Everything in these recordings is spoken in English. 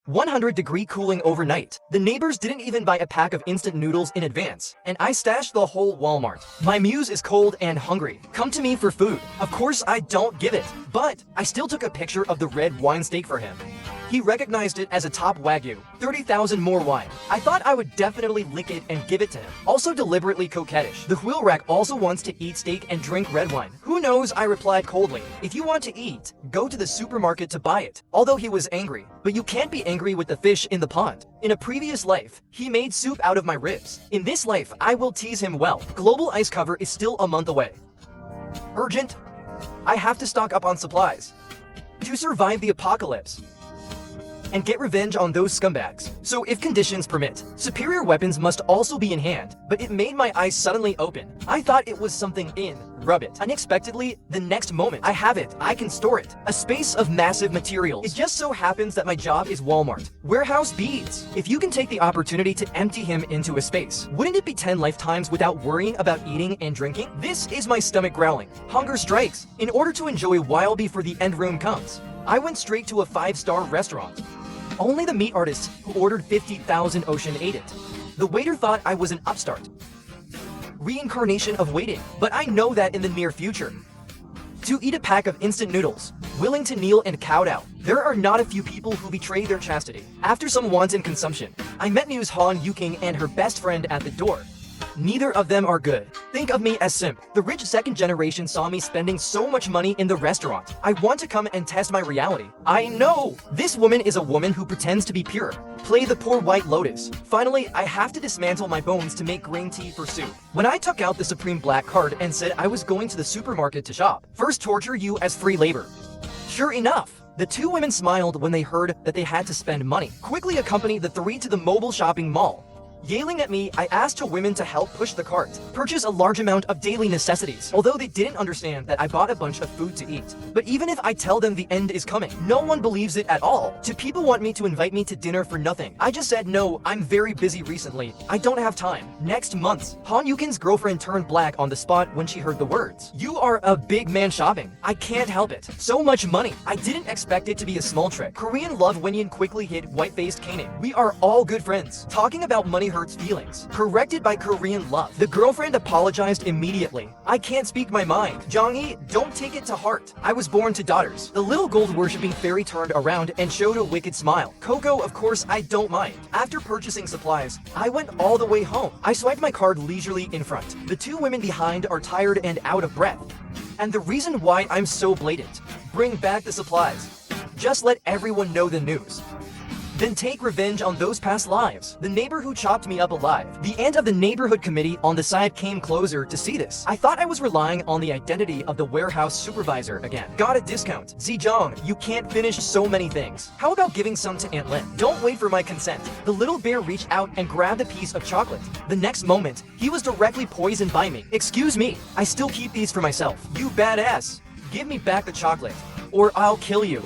100-degree cooling overnight. The neighbors didn't even buy a pack of instant noodles in advance, and I stashed the whole Walmart. My muse is cold and hungry. Come to me for food. Of course I don't give it, but I still took a picture of the red wine steak for him. He recognized it as a top Wagyu, 30,000 more wine. I thought I would definitely lick it and give it to him. Also deliberately coquettish. The wheel rack also wants to eat steak and drink red wine. Who knows, I replied coldly. If you want to eat, go to the supermarket to buy it. Although he was angry. But you can't be angry with the fish in the pond. In a previous life, he made soup out of my ribs. In this life, I will tease him well. Global ice cover is still a month away. Urgent. I have to stock up on supplies to survive the apocalypse and get revenge on those scumbags. So if conditions permit, superior weapons must also be in hand, but it made my eyes suddenly open. I thought it was something in, rub it. Unexpectedly, the next moment, I have it, I can store it. A space of massive materials. It just so happens that my job is Walmart. Warehouse beads. If you can take the opportunity to empty him into a space, wouldn't it be 10 lifetimes without worrying about eating and drinking? This is my stomach growling. Hunger strikes. In order to enjoy while before the end room comes, I went straight to a 5-star restaurant. Only the meat artists who ordered 50,000 ocean ate it. The waiter thought I was an upstart. Reincarnation of waiting, but I know that in the near future. To eat a pack of instant noodles, willing to kneel and kowtow. There are not a few people who betray their chastity. After some wanton consumption, I met Muse Han Yuking and her best friend at the door. Neither of them are good. Think of me as simp. The rich second generation saw me spending so much money in the restaurant. I want to come and test my reality. I know! This woman is a woman who pretends to be pure. Play the poor white lotus. Finally, I have to dismantle my bones to make green tea for soup. When I took out the Supreme Black card and said I was going to the supermarket to shop, first torture you as free labor. Sure enough, the two women smiled when they heard that they had to spend money. Quickly accompanied the three to the mobile shopping mall. Yelling at me, I asked two women to help push the cart, purchase a large amount of daily necessities, although they didn't understand that I bought a bunch of food to eat. But even if I tell them the end is coming, no one believes it at all. Two people want me to invite me to dinner for nothing. I just said no, I'm very busy recently. I don't have time. Next month, Han Yuking's girlfriend turned black on the spot when she heard the words. You are a big man shopping. I can't help it. So much money. I didn't expect it to be a small trick. Korean love Wenyan quickly hit white-faced caning. We are all good friends. Talking about money hurts feelings. Corrected by Korean love. The girlfriend apologized immediately. I can't speak my mind. Jong-hee, don't take it to heart. I was born to daughters. The little gold-worshipping fairy turned around and showed a wicked smile. Coco, of course, I don't mind. After purchasing supplies, I went all the way home. I swiped my card leisurely in front. The two women behind are tired and out of breath. And the reason why I'm so blatant. Bring back the supplies. Just let everyone know the news. Then take revenge on those past lives. The neighbor who chopped me up alive. The aunt of the neighborhood committee on the side came closer to see this. I thought I was relying on the identity of the warehouse supervisor again. Got a discount. Zhejiang, you can't finish so many things. How about giving some to Aunt Lin? Don't wait for my consent. The little bear reached out and grabbed a piece of chocolate. The next moment, he was directly poisoned by me. Excuse me, I still keep these for myself. You badass. Give me back the chocolate, or I'll kill you.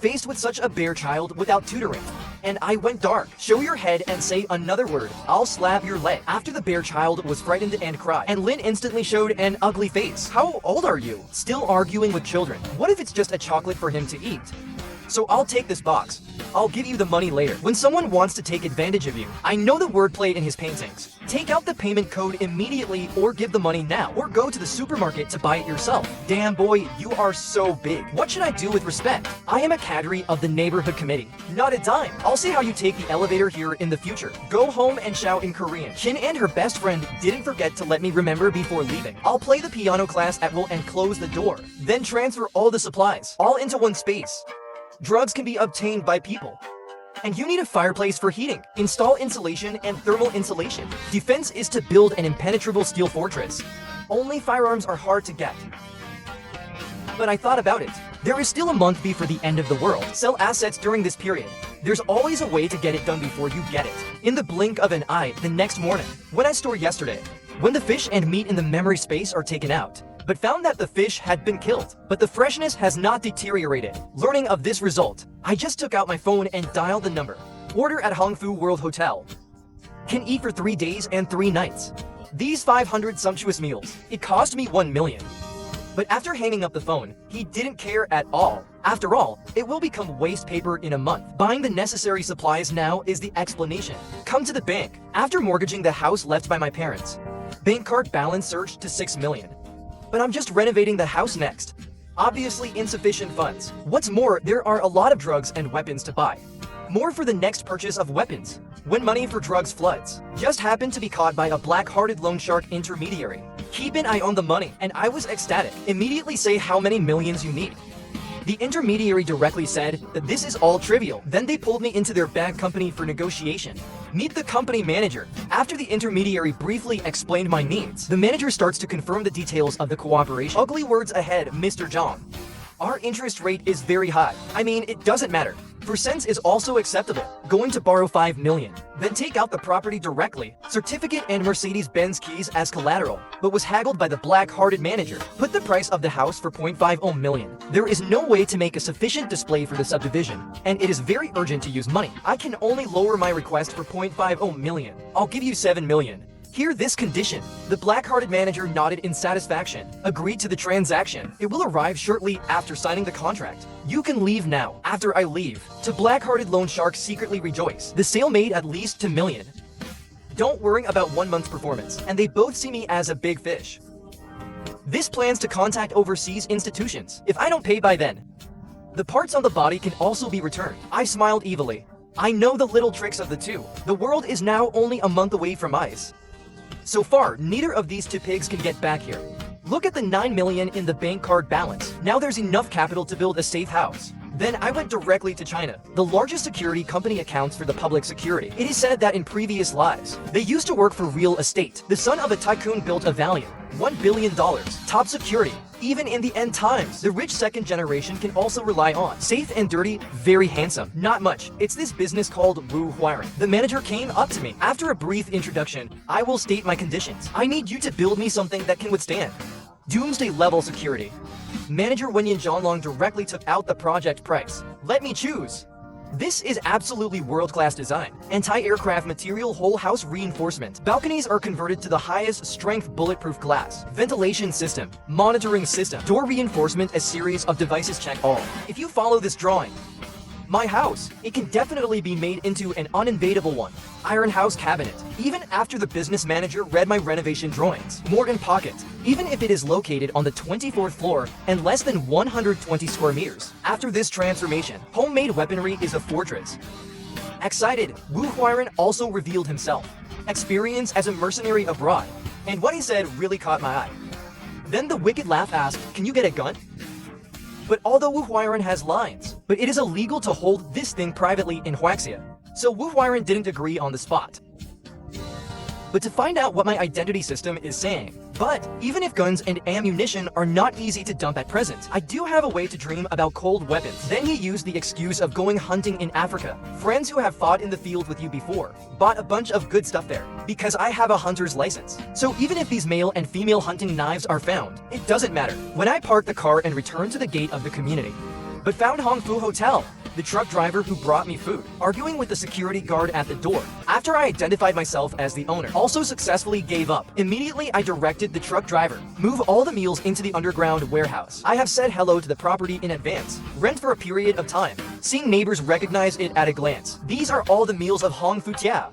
Faced with such a bear child without tutoring, and I went dark. Show your head and say another word. I'll slap your leg. After the bear child was frightened and cried, and Lin instantly showed an ugly face. How old are you? Still arguing with children. What if it's just a chocolate for him to eat? So I'll take this box. I'll give you the money later. When someone wants to take advantage of you, I know the wordplay in his paintings. Take out the payment code immediately or give the money now, or go to the supermarket to buy it yourself. Damn boy, you are so big. What should I do with respect? I am a cadre of the neighborhood committee. Not a dime. I'll see how you take the elevator here in the future. Go home and shout in Korean. Shin and her best friend didn't forget to let me remember before leaving. I'll play the piano class at will and close the door. Then transfer all the supplies, all into one space. Drugs can be obtained by people. And you need a fireplace for heating. Install insulation and thermal insulation. Defense is to build an impenetrable steel fortress. Only firearms are hard to get. But I thought about it. There is still a month before the end of the world. Sell assets during this period. There's always a way to get it done before you get it. In the blink of an eye, the next morning. When I stored yesterday. When the fish and meat in the memory space are taken out, but found that the fish had been killed, but the freshness has not deteriorated. Learning of this result, I just took out my phone and dialed the number. Order at Hongfu World Hotel. Can eat for 3 days and 3 nights. These 500 sumptuous meals, it cost me 1 million. But after hanging up the phone, he didn't care at all. After all, it will become waste paper in a month. Buying the necessary supplies now is the explanation. Come to the bank. After mortgaging the house left by my parents, bank card balance surged to 6 million. But I'm just renovating the house next. Obviously insufficient funds. What's more, there are a lot of drugs and weapons to buy. More for the next purchase of weapons. When money for drugs floods. Just happened to be caught by a black-hearted loan shark intermediary. Keep an eye on the money, and I was ecstatic. Immediately say how many millions you need. The intermediary directly said that this is all trivial. Then they pulled me into their bag company for negotiation. Meet the company manager. After the intermediary briefly explained my needs, the manager starts to confirm the details of the cooperation. Ugly words ahead, Mr. John. Our interest rate is very high. I mean, it doesn't matter. % is also acceptable. Going to borrow 5 million. Then take out the property directly. Certificate and Mercedes-Benz keys as collateral. But was haggled by the black-hearted manager. Put the price of the house for 0.50 million. There is no way to make a sufficient display for the subdivision. And it is very urgent to use money. I can only lower my request for 0.50 million. I'll give you 7 million. Hear this condition. The black-hearted manager nodded in satisfaction, agreed to the transaction. It will arrive shortly after signing the contract. You can leave now. After I leave, to black-hearted loan sharks secretly rejoice. The sale made at least 2 million. Don't worry about 1 month's performance, and they both see me as a big fish. This plans to contact overseas institutions. If I don't pay by then, the parts on the body can also be returned. I smiled evilly. I know the little tricks of the two. The world is now only a month away from ice. So far, neither of these two pigs can get back here. Look at the 9 million in the bank card balance. Now there's enough capital to build a safe house. Then I went directly to China. The largest security company accounts for the public security. It is said that in previous lives, they used to work for real estate. The son of a tycoon built a valiant $1 billion top security. Even in the end times, the rich second generation can also rely on. Safe and dirty, very handsome. Not much. It's this business called Wu Huiren. The manager came up to me. After a brief introduction, I will state my conditions. I need you to build me something that can withstand doomsday level security. Manager Wenyan Zhonglong directly took out the project price. Let me choose. This is absolutely world-class design. Anti-aircraft material whole house reinforcement. Balconies are converted to the highest strength bulletproof glass. Ventilation system. Monitoring system. Door reinforcement. A series of devices check all. If you follow this drawing, my house, it can definitely be made into an uninvadable one. Iron house cabinet. Even after the business manager read my renovation drawings. Morgan pocket. Even if it is located on the 24th floor and less than 120 square meters. After this transformation, homemade weaponry is a fortress. Excited, Wu Huiren also revealed himself. Experience as a mercenary abroad. And what he said really caught my eye. Then the wicked laugh asked, "Can you get a gun?" But although Wu Huiren has lines, but it is illegal to hold this thing privately in Huaxia. So Wu Huiren didn't agree on the spot. But to find out what my identity system is saying. But even if guns and ammunition are not easy to dump at present, I do have a way to dream about cold weapons. Then he used the excuse of going hunting in Africa. Friends who have fought in the field with you before bought a bunch of good stuff there because I have a hunter's license. So even if these male and female hunting knives are found, it doesn't matter. When I parked the car and returned to the gate of the community, but found Hong Fu Hotel, the truck driver who brought me food, arguing with the security guard at the door. After I identified myself as the owner, also successfully gave up. Immediately I directed the truck driver, move all the meals into the underground warehouse. I have said hello to the property in advance, rent for a period of time. Seeing neighbors recognize it at a glance. These are all the meals of Hong Fu Tia.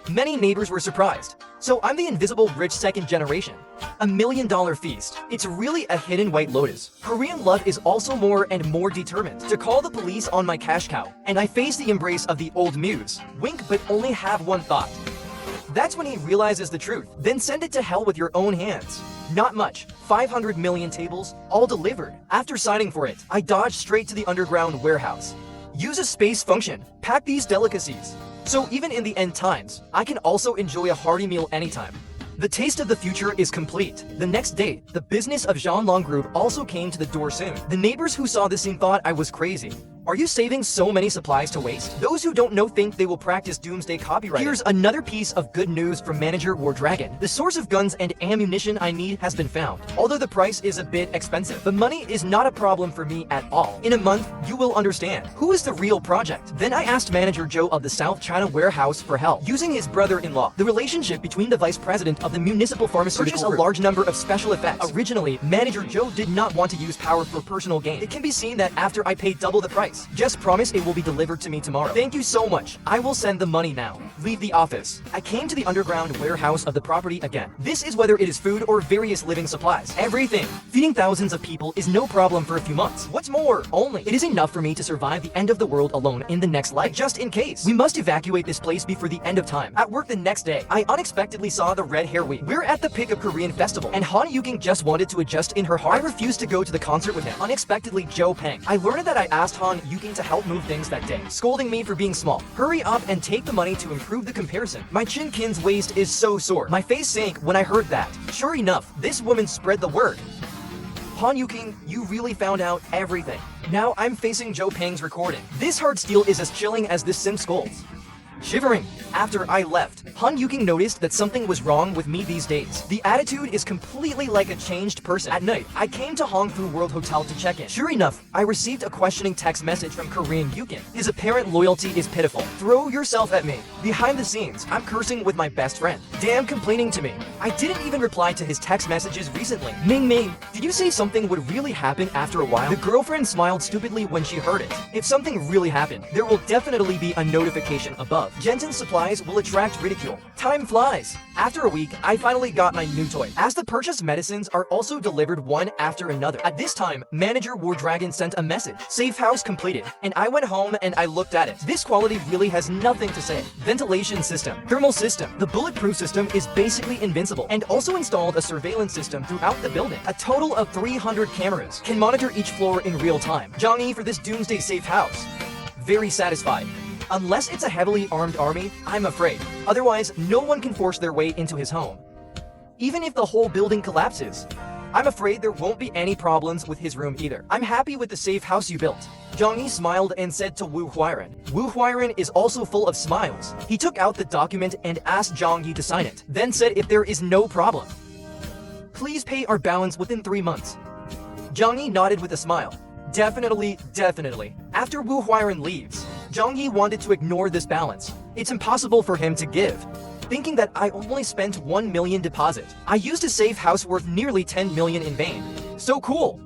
Many neighbors were surprised. So I'm the invisible rich second generation. $1 million feast. It's really a hidden white lotus. Korean love is also more and more determined to call the police on my cash cow. And I face the embrace of the old muse. Wink but only have one thought. That's when he realizes the truth. Then send it to hell with your own hands. Not much. 500 million tables, all delivered. After signing for it, I dodged straight to the underground warehouse. Use a space function. Pack these delicacies. So even in the end times, I can also enjoy a hearty meal anytime. The taste of the future is complete. The next day, the business of Zhonglong Group also came to the door soon. The neighbors who saw this scene thought I was crazy. Are you saving so many supplies to waste? Those who don't know think they will practice doomsday copywriting. Here's another piece of good news from Manager War Dragon. The source of guns and ammunition I need has been found. Although the price is a bit expensive, but money is not a problem for me at all. In a month, you will understand. Who is the real project? Then I asked Manager Joe of the South China warehouse for help. Using his brother-in-law, the relationship between the vice president of the municipal pharmaceutical purchased a large number of special effects. Originally, Manager Joe did not want to use power for personal gain. It can be seen that after I paid double the price. Just promise it will be delivered to me tomorrow. Thank you so much. I will send the money now. Leave the office. I came to the underground warehouse of the property again. This is whether it is food or various living supplies. Everything. Feeding thousands of people is no problem for a few months. What's more, only it is enough for me to survive the end of the world alone in the next life. Just in case. We must evacuate this place before the end of time. At work the next day, I unexpectedly saw the red hair week. We're at the Pick of Korean festival, and Han Yuking just wanted to adjust in her heart. I refused to go to the concert with him. Unexpectedly, Joe Peng. I learned that I asked Han Yuking to help move things that day, scolding me for being small. Hurry up and take the money to improve the comparison. My chin-kin's waist is so sore. My face sank when I heard that. Sure enough, this woman spread the word. Han Yuking, you really found out everything. Now I'm facing Joe Peng's recording. This hard steel is as chilling as this sim scolds. Shivering. After I left, Han Yuking noticed that something was wrong with me these days. The attitude is completely like a changed person. At night, I came to Hongfu World Hotel to check in. Sure enough, I received a questioning text message from Korean Yukin. His apparent loyalty is pitiful. Throw yourself at me. Behind the scenes, I'm cursing with my best friend. Damn complaining to me. I didn't even reply to his text messages recently. Ming Ming, did you say something would really happen after a while? The girlfriend smiled stupidly when she heard it. If something really happened, there will definitely be a notification above. Jensen's supplies will attract ridicule. Time flies. After a week, I finally got my new toy. As the purchased medicines are also delivered one after another. At this time, Manager War Dragon sent a message. Safe house completed. And I went home and I looked at it. This quality really has nothing to say. Ventilation system. Thermal system. The bulletproof system is basically invincible. And also installed a surveillance system throughout the building. A total of 300 cameras. Can monitor each floor in real time. Zhang for this doomsday safe house. Very satisfied. Unless it's a heavily armed army, I'm afraid. Otherwise, no one can force their way into his home. Even if the whole building collapses, I'm afraid there won't be any problems with his room either. I'm happy with the safe house you built. Zhang Yi smiled and said to Wu Huiren. Wu Huiren is also full of smiles. He took out the document and asked Zhang Yi to sign it, then said if there is no problem, please pay our balance within 3 months. Zhang Yi nodded with a smile. Definitely, definitely. After Wu Huiren leaves, Zhang Yi wanted to ignore this balance. It's impossible for him to give. Thinking that I only spent 1 million deposit, I used a safe house worth nearly 10 million in vain. So cool.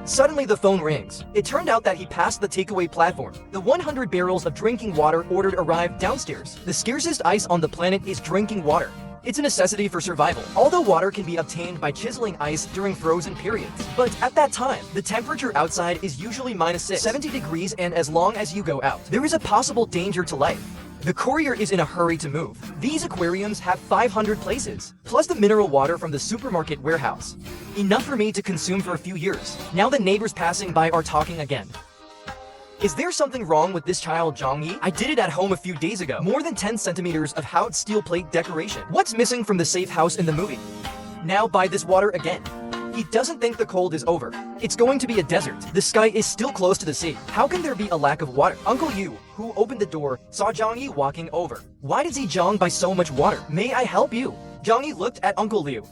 Suddenly the phone rings. It turned out that he passed the takeaway platform. The 100 barrels of drinking water ordered arrived downstairs. The scarcest ice on the planet is drinking water. It's a necessity for survival, although water can be obtained by chiseling ice during frozen periods. But at that time, the temperature outside is usually -6, 70 degrees, and as long as you go out, there is a possible danger to life. The courier is in a hurry to move. These aquariums have 500 places, plus the mineral water from the supermarket warehouse. Enough for me to consume for a few years. Now the neighbors passing by are talking again. Is there something wrong with this child, Zhang Yi? I did it at home a few days ago. More than 10 centimeters of hot steel plate decoration. What's missing from the safe house in the movie? Now buy this water again. He doesn't think the cold is over. It's going to be a desert. The sky is still close to the sea. How can there be a lack of water? Uncle Yu, who opened the door, saw Zhang Yi walking over. Why does he Zhang buy so much water? May I help you? Zhang Yi looked at Uncle Liu.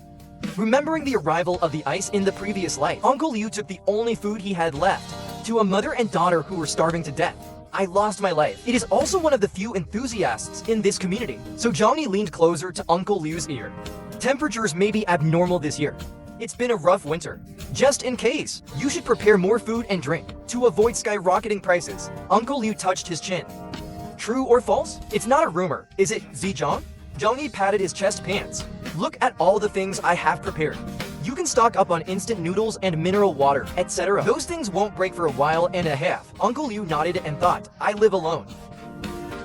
Remembering the arrival of the ice in the previous life, Uncle Liu took the only food he had left to a mother and daughter who were starving to death. I lost my life. It is also one of the few enthusiasts in this community. So Zhang Yi leaned closer to Uncle Liu's ear. Temperatures may be abnormal this year. It's been a rough winter. Just in case, you should prepare more food and drink to avoid skyrocketing prices. Uncle Liu touched his chin. True or false? It's not a rumor. Is it, Zhang? Zhang Yi patted his chest pants. Look at all the things I have prepared. You can stock up on instant noodles and mineral water, etc. Those things won't break for a while and a half. Uncle Liu nodded and thought, I live alone.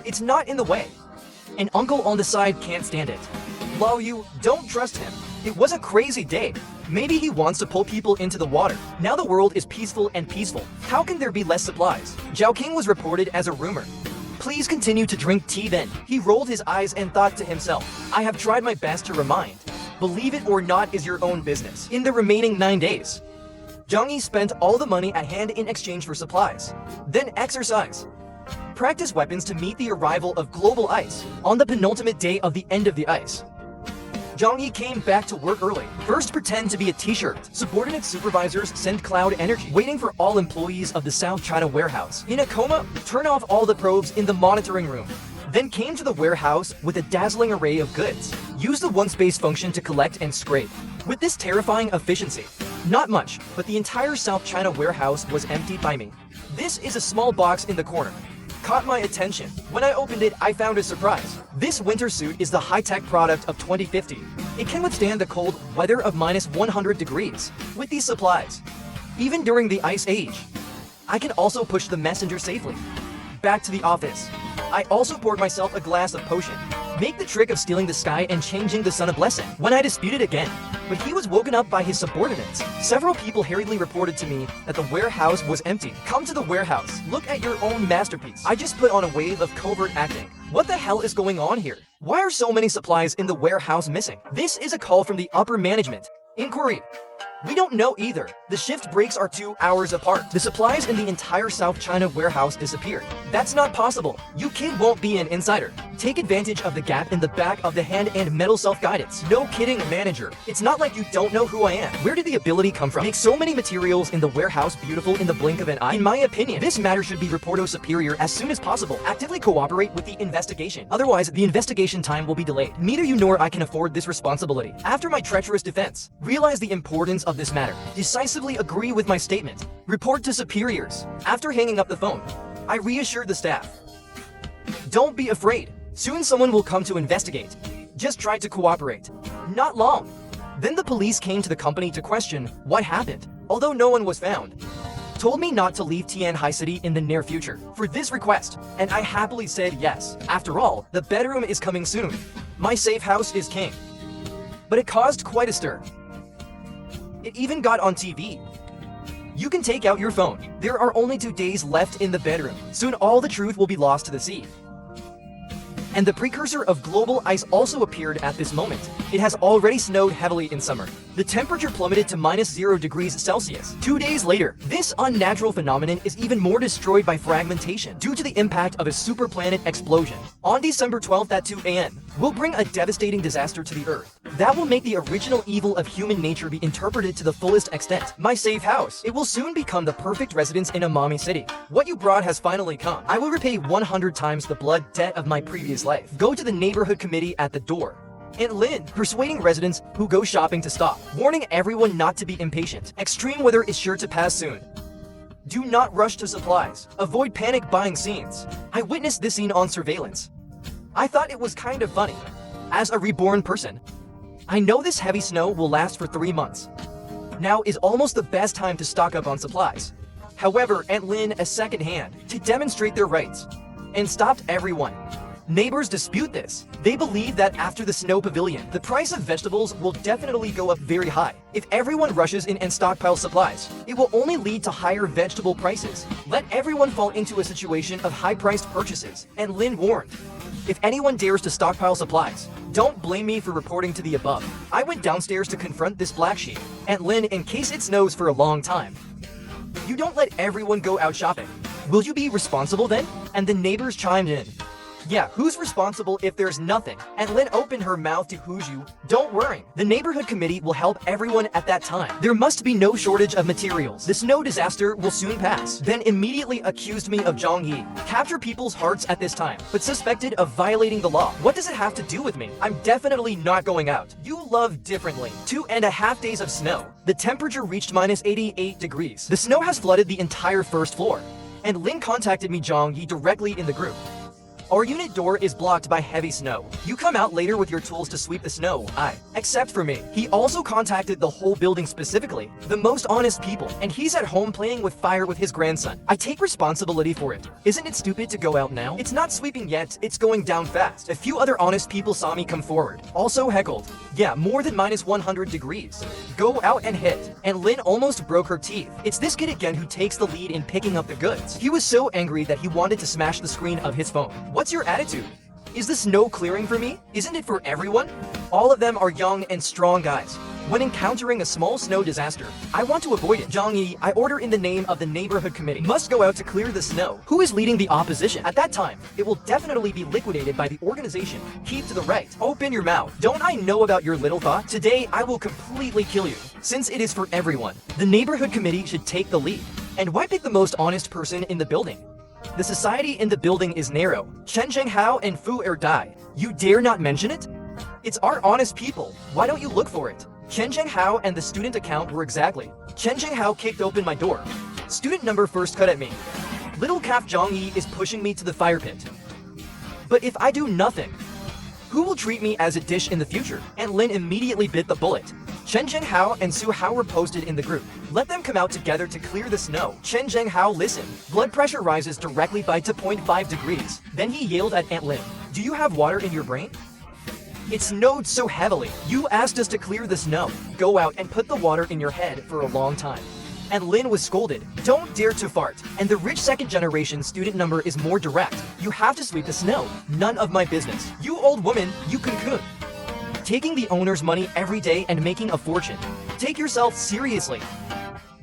It's not in the way. An uncle on the side can't stand it. Lao Yu, don't trust him. It was a crazy day. Maybe he wants to pull people into the water. Now the world is peaceful and peaceful. How can there be less supplies? Zhao King was reported as a rumor. Please continue to drink tea then. He rolled his eyes and thought to himself, I have tried my best to remind. Believe it or not is your own business. In the remaining 9 days, Zhang spent all the money at hand in exchange for supplies. Then exercise. Practice weapons to meet the arrival of global ice on the penultimate day of the end of the ice. Zhang came back to work early. First pretend to be a t-shirt. Subordinate supervisors send cloud energy, waiting for all employees of the South China warehouse. In a coma, turn off all the probes in the monitoring room. Then came to the warehouse with a dazzling array of goods. Use the one-space function to collect and scrape. With this terrifying efficiency, not much, but the entire South China warehouse was emptied by me. This is a small box in the corner. Caught my attention. When I opened it, I found a surprise. This winter suit is the high-tech product of 2050. It can withstand the cold weather of -100 degrees. With these supplies, even during the ice age, I can also push the messenger safely. Back to the office. I also poured myself a glass of potion. Make the trick of stealing the sky and changing the sun a blessing. When I disputed again, but he was woken up by his subordinates. Several people hurriedly reported to me that the warehouse was empty. Come to the warehouse. Look at your own masterpiece. I just put on a wave of covert acting. What the hell is going on here? Why are so many supplies in the warehouse missing? This is a call from the upper management. Inquiry. We don't know either. The shift breaks are 2 hours apart. The supplies in the entire South China warehouse disappeared. That's not possible. You kid won't be an insider. Take advantage of the gap in the back of the hand and metal self-guidance. No kidding, manager. It's not like you don't know who I am. Where did the ability come from? Make so many materials in the warehouse beautiful in the blink of an eye. In my opinion, this matter should be reported superior as soon as possible. Actively cooperate with the investigation. Otherwise, the investigation time will be delayed. Neither you nor I can afford this responsibility. After my treacherous defense, realize the importance of this matter. Decisively agree with my statement. Report to superiors. After hanging up the phone, I reassured the staff. Don't be afraid. Soon someone will come to investigate. Just try to cooperate. Not long. Then the police came to the company to question what happened. Although no one was found, told me not to leave Tianhai City in the near future for this request, and I happily said yes. After all, the bedroom is coming soon. My safe house is king. But it caused quite a stir. It even got on TV. You can take out your phone. There are only 2 days left in the bedroom. Soon all the truth will be lost to the sea. And the precursor of global ice also appeared at this moment. It has already snowed heavily in summer. The temperature plummeted to -0 degrees Celsius. 2 days later, this unnatural phenomenon is even more destroyed by fragmentation due to the impact of a superplanet explosion. On December 12th at 2 a.m., will bring a devastating disaster to the Earth. That will make the original evil of human nature be interpreted to the fullest extent. My safe house. It will soon become the perfect residence in a mommy city. What you brought has finally come. I will repay 100 times the blood debt of my previous life. Go to the neighborhood committee at the door. And Lin, persuading residents who go shopping to stop, warning everyone not to be impatient. Extreme weather is sure to pass soon. Do not rush to supplies. Avoid panic buying scenes. I witnessed this scene on surveillance. I thought it was kind of funny. As a reborn person, I know this heavy snow will last for 3 months. Now is almost the best time to stock up on supplies. However, Aunt Lin a second hand to demonstrate their rights and stopped everyone. Neighbors dispute this. They believe that after the snow pavilion, the price of vegetables will definitely go up very high. If everyone rushes in and stockpiles supplies, it will only lead to higher vegetable prices. Let everyone fall into a situation of high-priced purchases. And Lin warned, if anyone dares to stockpile supplies, don't blame me for reporting to the above. I went downstairs to confront this black sheep. And Lin, in case it snows for a long time, you don't let everyone go out shopping. Will you be responsible then? And the neighbors chimed in. Yeah, who's responsible if there's nothing? And Lin opened her mouth to who's you. Don't worry, the neighborhood committee will help everyone at that time. There must be no shortage of materials. The snow disaster will soon pass. Then immediately accused me of Zhang Yi. Capture people's hearts at this time, but suspected of violating the law. What does it have to do with me? I'm definitely not going out. You love differently. 2.5 days of snow. The temperature reached -88 degrees. The snow has flooded the entire first floor. And Lin contacted me Zhang Yi directly in the group. Our unit door is blocked by heavy snow. You come out later with your tools to sweep the snow. Except for me. He also contacted the whole building specifically, the most honest people, and he's at home playing with fire with his grandson. I take responsibility for it. Isn't it stupid to go out now? It's not sweeping yet, it's going down fast. A few other honest people saw me come forward. Also heckled. Yeah, more than -100 degrees. Go out and hit. And Lin almost broke her teeth. It's this kid again who takes the lead in picking up the goods. He was so angry that he wanted to smash the screen of his phone. What's your attitude? Is the snow clearing for me? Isn't it for everyone? All of them are young and strong guys. When encountering a small snow disaster, I want to avoid it. Zhang, I order in the name of the neighborhood committee. Must go out to clear the snow. Who is leading the opposition? At that time, it will definitely be liquidated by the organization. Keep to the right. Open your mouth. Don't I know about your little thought? Today, I will completely kill you. Since it is for everyone, the neighborhood committee should take the lead. And why pick the most honest person in the building? The society in the building is narrow. Chen Zhenghao and Fu Er Dai. You dare not mention it? It's our honest people. Why don't you look for it? Chen Zhenghao and the student account were exactly. Chen Zhenghao kicked open my door. Student number first cut at me. Little calf Zhang Yi is pushing me to the fire pit. But if I do nothing, who will treat me as a dish in the future? And Lin immediately bit the bullet. Chen Zhenghao and Su Hao were posted in the group. Let them come out together to clear the snow. Chen Zhenghao listened. Blood pressure rises directly by 2.5 degrees. Then he yelled at Aunt Lin. Do you have water in your brain? It snowed so heavily. You asked us to clear the snow. Go out and put the water in your head for a long time. And Lin was scolded. Don't dare to fart. And the rich second generation student number is more direct. You have to sweep the snow. None of my business. You old woman, you can cook. Taking the owner's money every day and making a fortune. Take yourself seriously.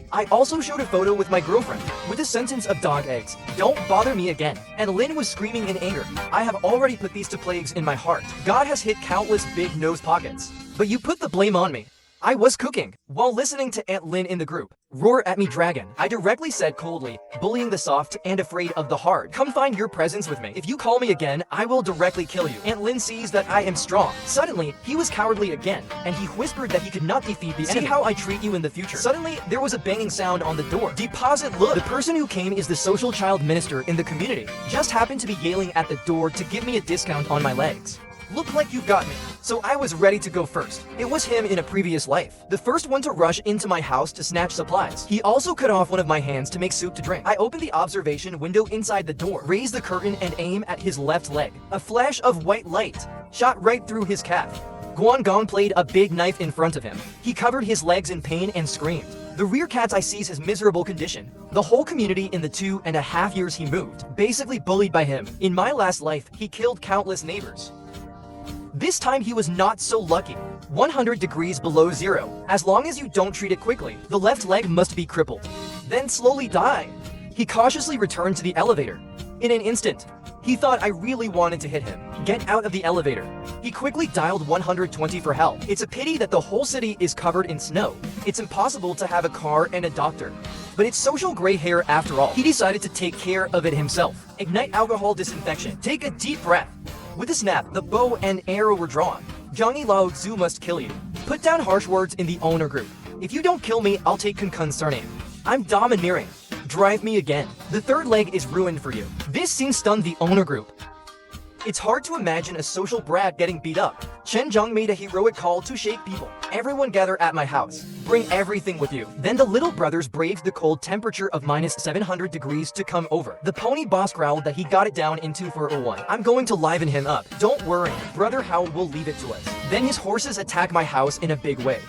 I also showed a photo with my girlfriend, with a sentence of dog eggs. Don't bother me again. And Lin was screaming in anger. I have already put these two plagues in my heart. God has hit countless big nose pockets. But you put the blame on me. I was cooking, while listening to Aunt Lin in the group. Roar at me, dragon. I directly said coldly, bullying the soft and afraid of the hard. Come find your presence with me. If you call me again, I will directly kill you. Aunt Lin sees that I am strong. Suddenly, he was cowardly again, and he whispered that he could not defeat the enemy. See how I treat you in the future. Suddenly, there was a banging sound on the door. Deposit look. The person who came is the social child minister in the community. Just happened to be yelling at the door to give me a discount on my legs. Look like you got me. So I was ready to go first. It was him in a previous life. The first one to rush into my house to snatch supplies. He also cut off one of my hands to make soup to drink. I opened the observation window inside the door, raised the curtain and aim at his left leg. A flash of white light shot right through his calf. Guangong played a big knife in front of him. He covered his legs in pain and screamed. The rear cat's eye sees his miserable condition. The whole community in the 2.5 years he moved, basically bullied by him. In my last life, he killed countless neighbors. This time he was not so lucky. 100 degrees below zero. As long as you don't treat it quickly, the left leg must be crippled. Then slowly die. He cautiously returned to the elevator. In an instant, he thought I really wanted to hit him. Get out of the elevator. He quickly dialed 120 for help. It's a pity that the whole city is covered in snow. It's impossible to have a car and a doctor. But it's social gray hair after all. He decided to take care of it himself. Ignite alcohol disinfection. Take a deep breath. With a snap, the bow and arrow were drawn. Zhang Lao Zhu must kill you. Put down harsh words in the owner group. If you don't kill me, I'll take concerning. I'm domineering. Drive me again. The third leg is ruined for you. This scene stunned the owner group. It's hard to imagine a social brat getting beat up. Chen Zhang made a heroic call to shake people. Everyone gather at my house. Bring everything with you. Then the little brothers braved the cold temperature of minus 700 degrees to come over. The pony boss growled that he got it down in 2-for-1. I'm going to liven him up. Don't worry, Brother Hao will leave it to us. Then his horses attack my house in a big way.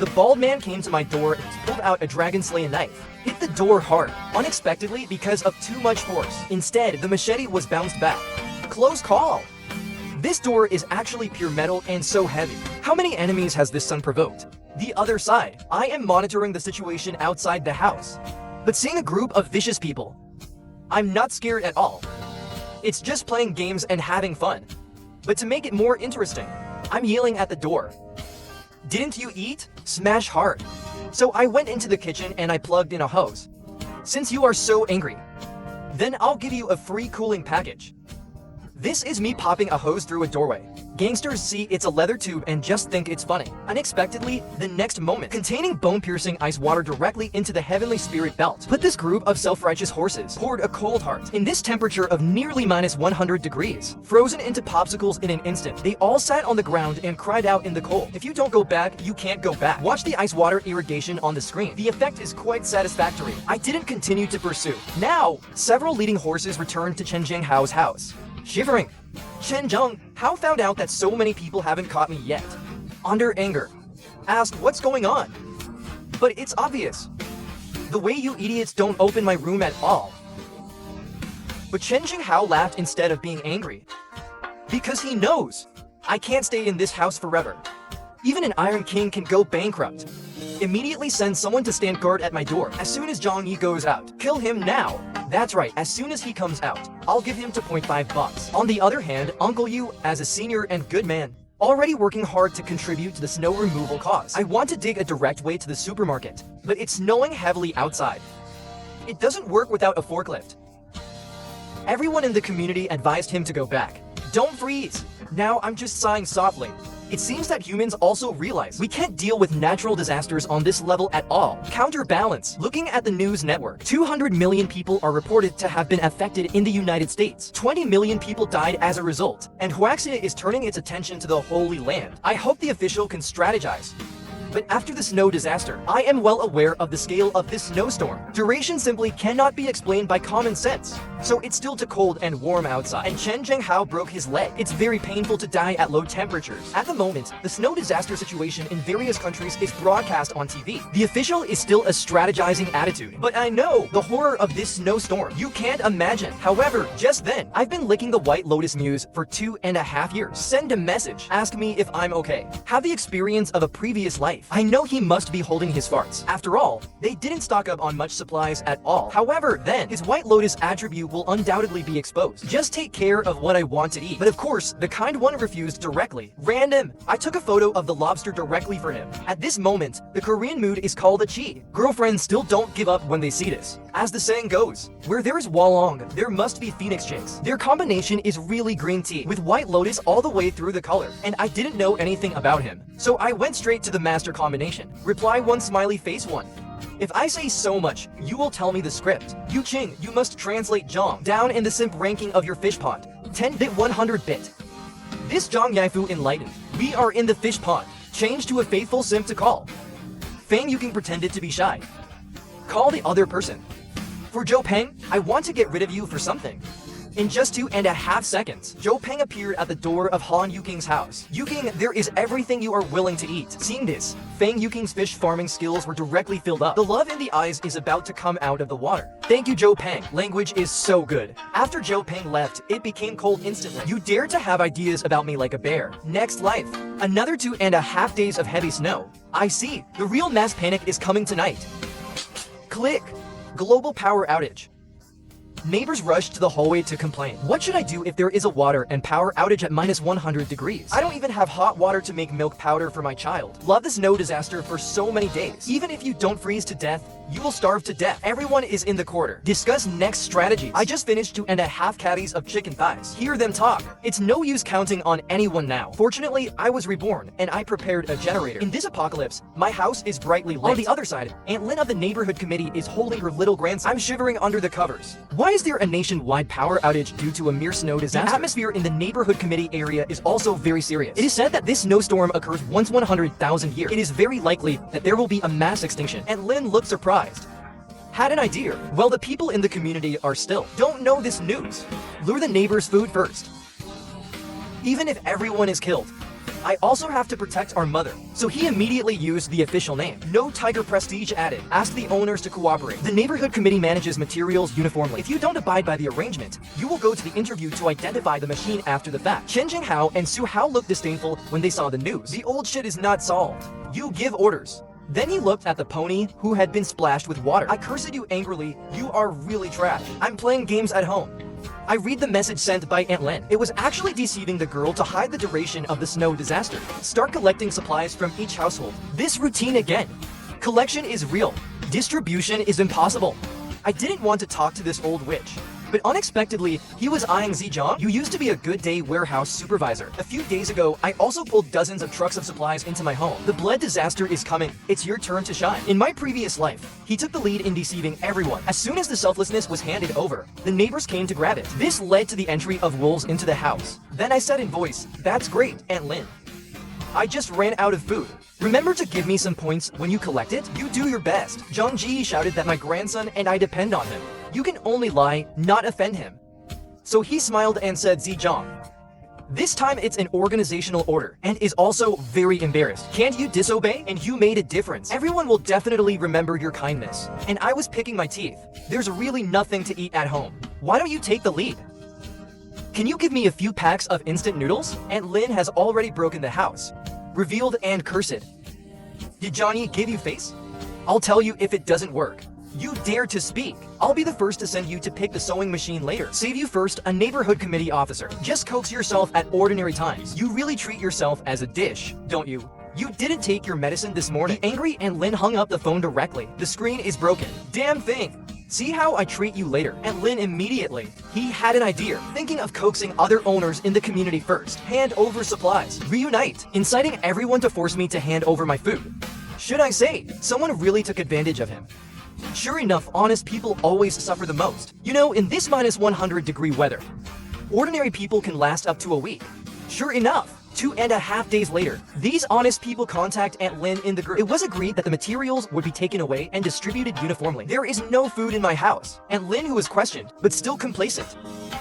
The bald man came to my door and pulled out a dragon slayer knife. Hit the door hard, unexpectedly because of too much force. Instead, the machete was bounced back. Close call. This door is actually pure metal and so heavy. How many enemies has this son provoked? The other side. I am monitoring the situation outside the house. But seeing a group of vicious people, I'm not scared at all. It's just playing games and having fun. But to make it more interesting, I'm yelling at the door. Didn't you eat? Smash hard. So I went into the kitchen and I plugged in a hose. Since you are so angry, then I'll give you a free cooling package. This is me popping a hose through a doorway. Gangsters see it's a leather tube and just think it's funny. Unexpectedly, the next moment, containing bone-piercing ice water directly into the heavenly spirit belt. Put this group of self-righteous horses poured a cold heart. In this temperature of nearly minus 100 degrees, frozen into popsicles in an instant, they all sat on the ground and cried out in the cold. If you don't go back, you can't go back. Watch the ice water irrigation on the screen. The effect is quite satisfactory. I didn't continue to pursue. Now, several leading horses returned to Chen Zhenghao's house. Shivering, Chen Zhenghao found out that so many people haven't caught me yet. Under anger, asked what's going on. But it's obvious. The way you idiots don't open my room at all. But Chen Zhenghao laughed instead of being angry. Because he knows I can't stay in this house forever. Even an Iron King can go bankrupt. Immediately send someone to stand guard at my door as soon as Zhang Yi goes out. Kill him now. That's right, as soon as he comes out, I'll give him $2.5. On the other hand, Uncle Yu, as a senior and good man, already working hard to contribute to the snow removal cause. I want to dig a direct way to the supermarket, but it's snowing heavily outside. It doesn't work without a forklift. Everyone in the community advised him to go back. Don't freeze. Now I'm just sighing softly. It seems that humans also realize we can't deal with natural disasters on this level at all. Counterbalance. Looking at the news network, 200 million people are reported to have been affected in the United States. 20 million people died as a result, and Huaxia is turning its attention to the Holy Land. I hope the official can strategize. But after the snow disaster, I am well aware of the scale of this snowstorm. Duration simply cannot be explained by common sense. So it's still too cold and warm outside, and Chen Zhenghao broke his leg. It's very painful to die at low temperatures. At the moment, the snow disaster situation in various countries is broadcast on TV. The official is still a strategizing attitude. But I know the horror of this snowstorm. You can't imagine. However, just then, I've been licking the White Lotus Muse for 2.5 years. Send a message. Ask me if I'm okay. Have the experience of a previous life. I know he must be holding his farts. After all, they didn't stock up on much supplies at all. However, then, his White Lotus attribute will undoubtedly be exposed. Just take care of what I want to eat. But of course, the kind one refused directly. Random. I took a photo of the lobster directly for him. At this moment, the Korean mood is called a chi. Girlfriends still don't give up when they see this. As the saying goes, where there is Walong, there must be Phoenix chicks. Their combination is really green tea, with White Lotus all the way through the color. And I didn't know anything about him. So I went straight to the master combination. Reply 1 smiley face 1. If I say so much, you will tell me the script. Yu Qing, you must translate Zhang down in the simp ranking of your fish pond. 10-bit 100-bit. This Zhang Yaifu enlightened. We are in the fish pond. Change to a faithful simp to call. Fang Yuking pretended to be shy. Call the other person. For Zhou Peng, I want to get rid of you for something. In just 2.5 seconds, Zhou Peng appeared at the door of Han Yuking's house. Yuking, there is everything you are willing to eat. Seeing this, Fang Yuking's fish farming skills were directly filled up. The love in the eyes is about to come out of the water. Thank you, Zhou Peng. Language is so good. After Zhou Peng left, it became cold instantly. You dare to have ideas about me like a bear. Next life. Another 2.5 days of heavy snow. I see. The real mass panic is coming tonight. Click. Global power outage. Neighbors rushed to the hallway to complain. What should I do if there is a water and power outage at -100 degrees? I don't even have hot water to make milk powder for my child. Love the snow disaster for so many days. Even if you don't freeze to death, you will starve to death. Everyone is in the quarter. Discuss next strategies. I just finished 2.5 caddies of chicken thighs. Hear them talk. It's no use counting on anyone now. Fortunately, I was reborn, and I prepared a generator. In this apocalypse, my house is brightly lit. On the other side, Aunt Lynn of the neighborhood committee is holding her little grandson. I'm shivering under the covers. Why is there a nationwide power outage due to a mere snow disaster? The atmosphere in the neighborhood committee area is also very serious. It is said that this snowstorm occurs once 100,000 years. It is very likely that there will be a mass extinction. And Lynn looked surprised. Had an idea. Well, the people in the community are still don't know this news. Lure the neighbor's food first. Even if everyone is killed, I also have to protect our mother. So he immediately used the official name. No tiger prestige added. Asked the owners to cooperate. The neighborhood committee manages materials uniformly. If you don't abide by the arrangement, you will go to the interview to identify the machine after the fact. Chen Jinghao and Su Hao looked disdainful when they saw the news. The old shit is not solved. You give orders. Then he looked at the pony, who had been splashed with water. I cursed you angrily. You are really trash. I'm playing games at home. I read the message sent by Aunt Lynn. It was actually deceiving the girl to hide the duration of the snow disaster. Start collecting supplies from each household. This routine again. Collection is real. Distribution is impossible. I didn't want to talk to this old witch. But unexpectedly, he was eyeing Zhejiang. You used to be a good day warehouse supervisor. A few days ago, I also pulled dozens of trucks of supplies into my home. The blood disaster is coming. It's your turn to shine. In my previous life, he took the lead in deceiving everyone. As soon as the selflessness was handed over, the neighbors came to grab it. This led to the entry of wolves into the house. Then I said in voice, "That's great, Aunt Lynn. I just ran out of food. Remember to give me some points when you collect it? You do your best." Zhang Ji shouted that my grandson and I depend on him. You can only lie, not offend him. So he smiled and said Zhejiang. This time it's an organizational order and is also very embarrassed. Can't you disobey? And you made a difference. Everyone will definitely remember your kindness. And I was picking my teeth. There's really nothing to eat at home. Why don't you take the lead? Can you give me a few packs of instant noodles? Aunt Lynn has already broken the house. revealed and cursed. Did Johnny give you face? I'll tell you if it doesn't work. You dare to speak. I'll be the first to send you to pick the sewing machine later. Save you first, a neighborhood committee officer. Just coax yourself at ordinary times. You really treat yourself as a dish, don't you? You didn't take your medicine this morning. The angry and Lynn hung up the phone directly. The screen is broken. Damn thing. See how I treat you later. And Lynn immediately. He had an idea, thinking of coaxing other owners in the community first. Hand over supplies. Reunite. Inciting everyone to force me to hand over my food. Should I say, someone really took advantage of him. Sure enough, honest people always suffer the most. You know, in this minus 100-degree weather, ordinary people can last up to a week. Sure enough, 2.5 days later, these honest people contact Aunt Lynn in the group. It was agreed that the materials would be taken away and distributed uniformly. There is no food in my house. Aunt Lynn, who was questioned, but still complacent.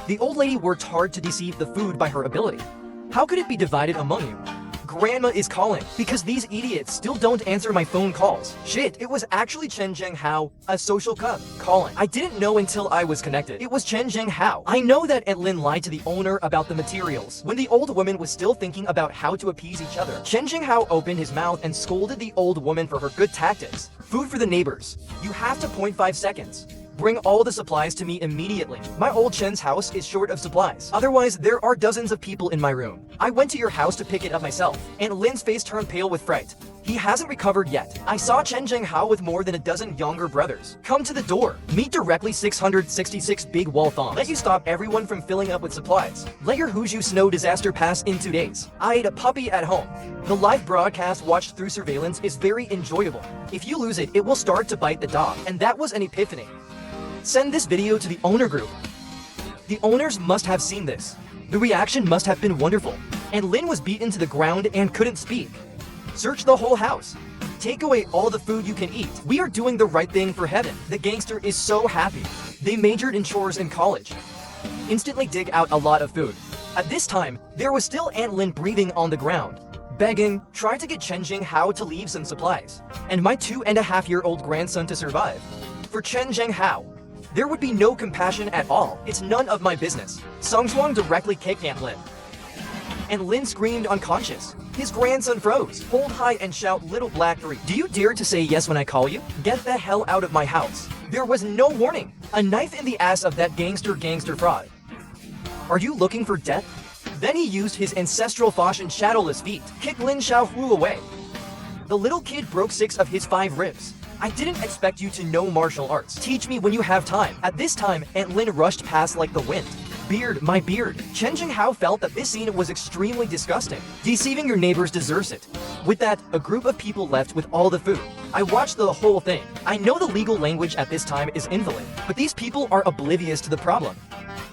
The old lady worked hard to deceive the food by her ability. How could it be divided among you? Grandma is calling because these idiots still don't answer my phone calls. Shit, it was actually Chen Zhenghao, a social cub, calling. I didn't know until I was connected. It was Chen Zhenghao. I know that Aunt Lin lied to the owner about the materials. When the old woman was still thinking about how to appease each other, Chen Zhenghao opened his mouth and scolded the old woman for her good tactics. Food for the neighbors. You have to 0.5 seconds. Bring all the supplies to me immediately. My old Chen's house is short of supplies. Otherwise, there are dozens of people in my room. I went to your house to pick it up myself. Aunt Lin's face turned pale with fright. He hasn't recovered yet. I saw Chen Zhenghao with more than a dozen younger brothers. Come to the door. Meet directly 666 Big Wall Thongs. Let you stop everyone from filling up with supplies. Let your Huzhu snow disaster pass in 2 days. I ate a puppy at home. The live broadcast watched through surveillance is very enjoyable. If you lose it, it will start to bite the dog. And that was an epiphany. Send this video to the owner group. The owners must have seen this. The reaction must have been wonderful. And Lin was beaten to the ground and couldn't speak. Search the whole house. Take away all the food you can eat. We are doing the right thing for heaven. The gangster is so happy. They majored in chores in college. Instantly dig out a lot of food. At this time, there was still Aunt Lin breathing on the ground. Begging, try to get Chen Zhenghao to leave some supplies. And my 2.5-year-old grandson to survive. For Chen Zhenghao, there would be no compassion at all. It's none of my business. Song Zhuang directly kicked Aunt Lin. And Lin screamed unconscious. His grandson froze. Hold high and shout, "Little Black 3. Do you dare to say yes when I call you? Get the hell out of my house." There was no warning. A knife in the ass of that gangster fraud. Are you looking for death? Then he used his ancestral fashion shadowless feet, kicked Lin Xiaohu away. The little kid broke 6 of his 5 ribs. I didn't expect you to know martial arts. Teach me when you have time. At this time, Aunt Lin rushed past like the wind. Beard, my beard. Chen Zhenghao felt that this scene was extremely disgusting. Deceiving your neighbors deserves it. With that, a group of people left with all the food. I watched the whole thing. I know the legal language at this time is invalid, but these people are oblivious to the problem.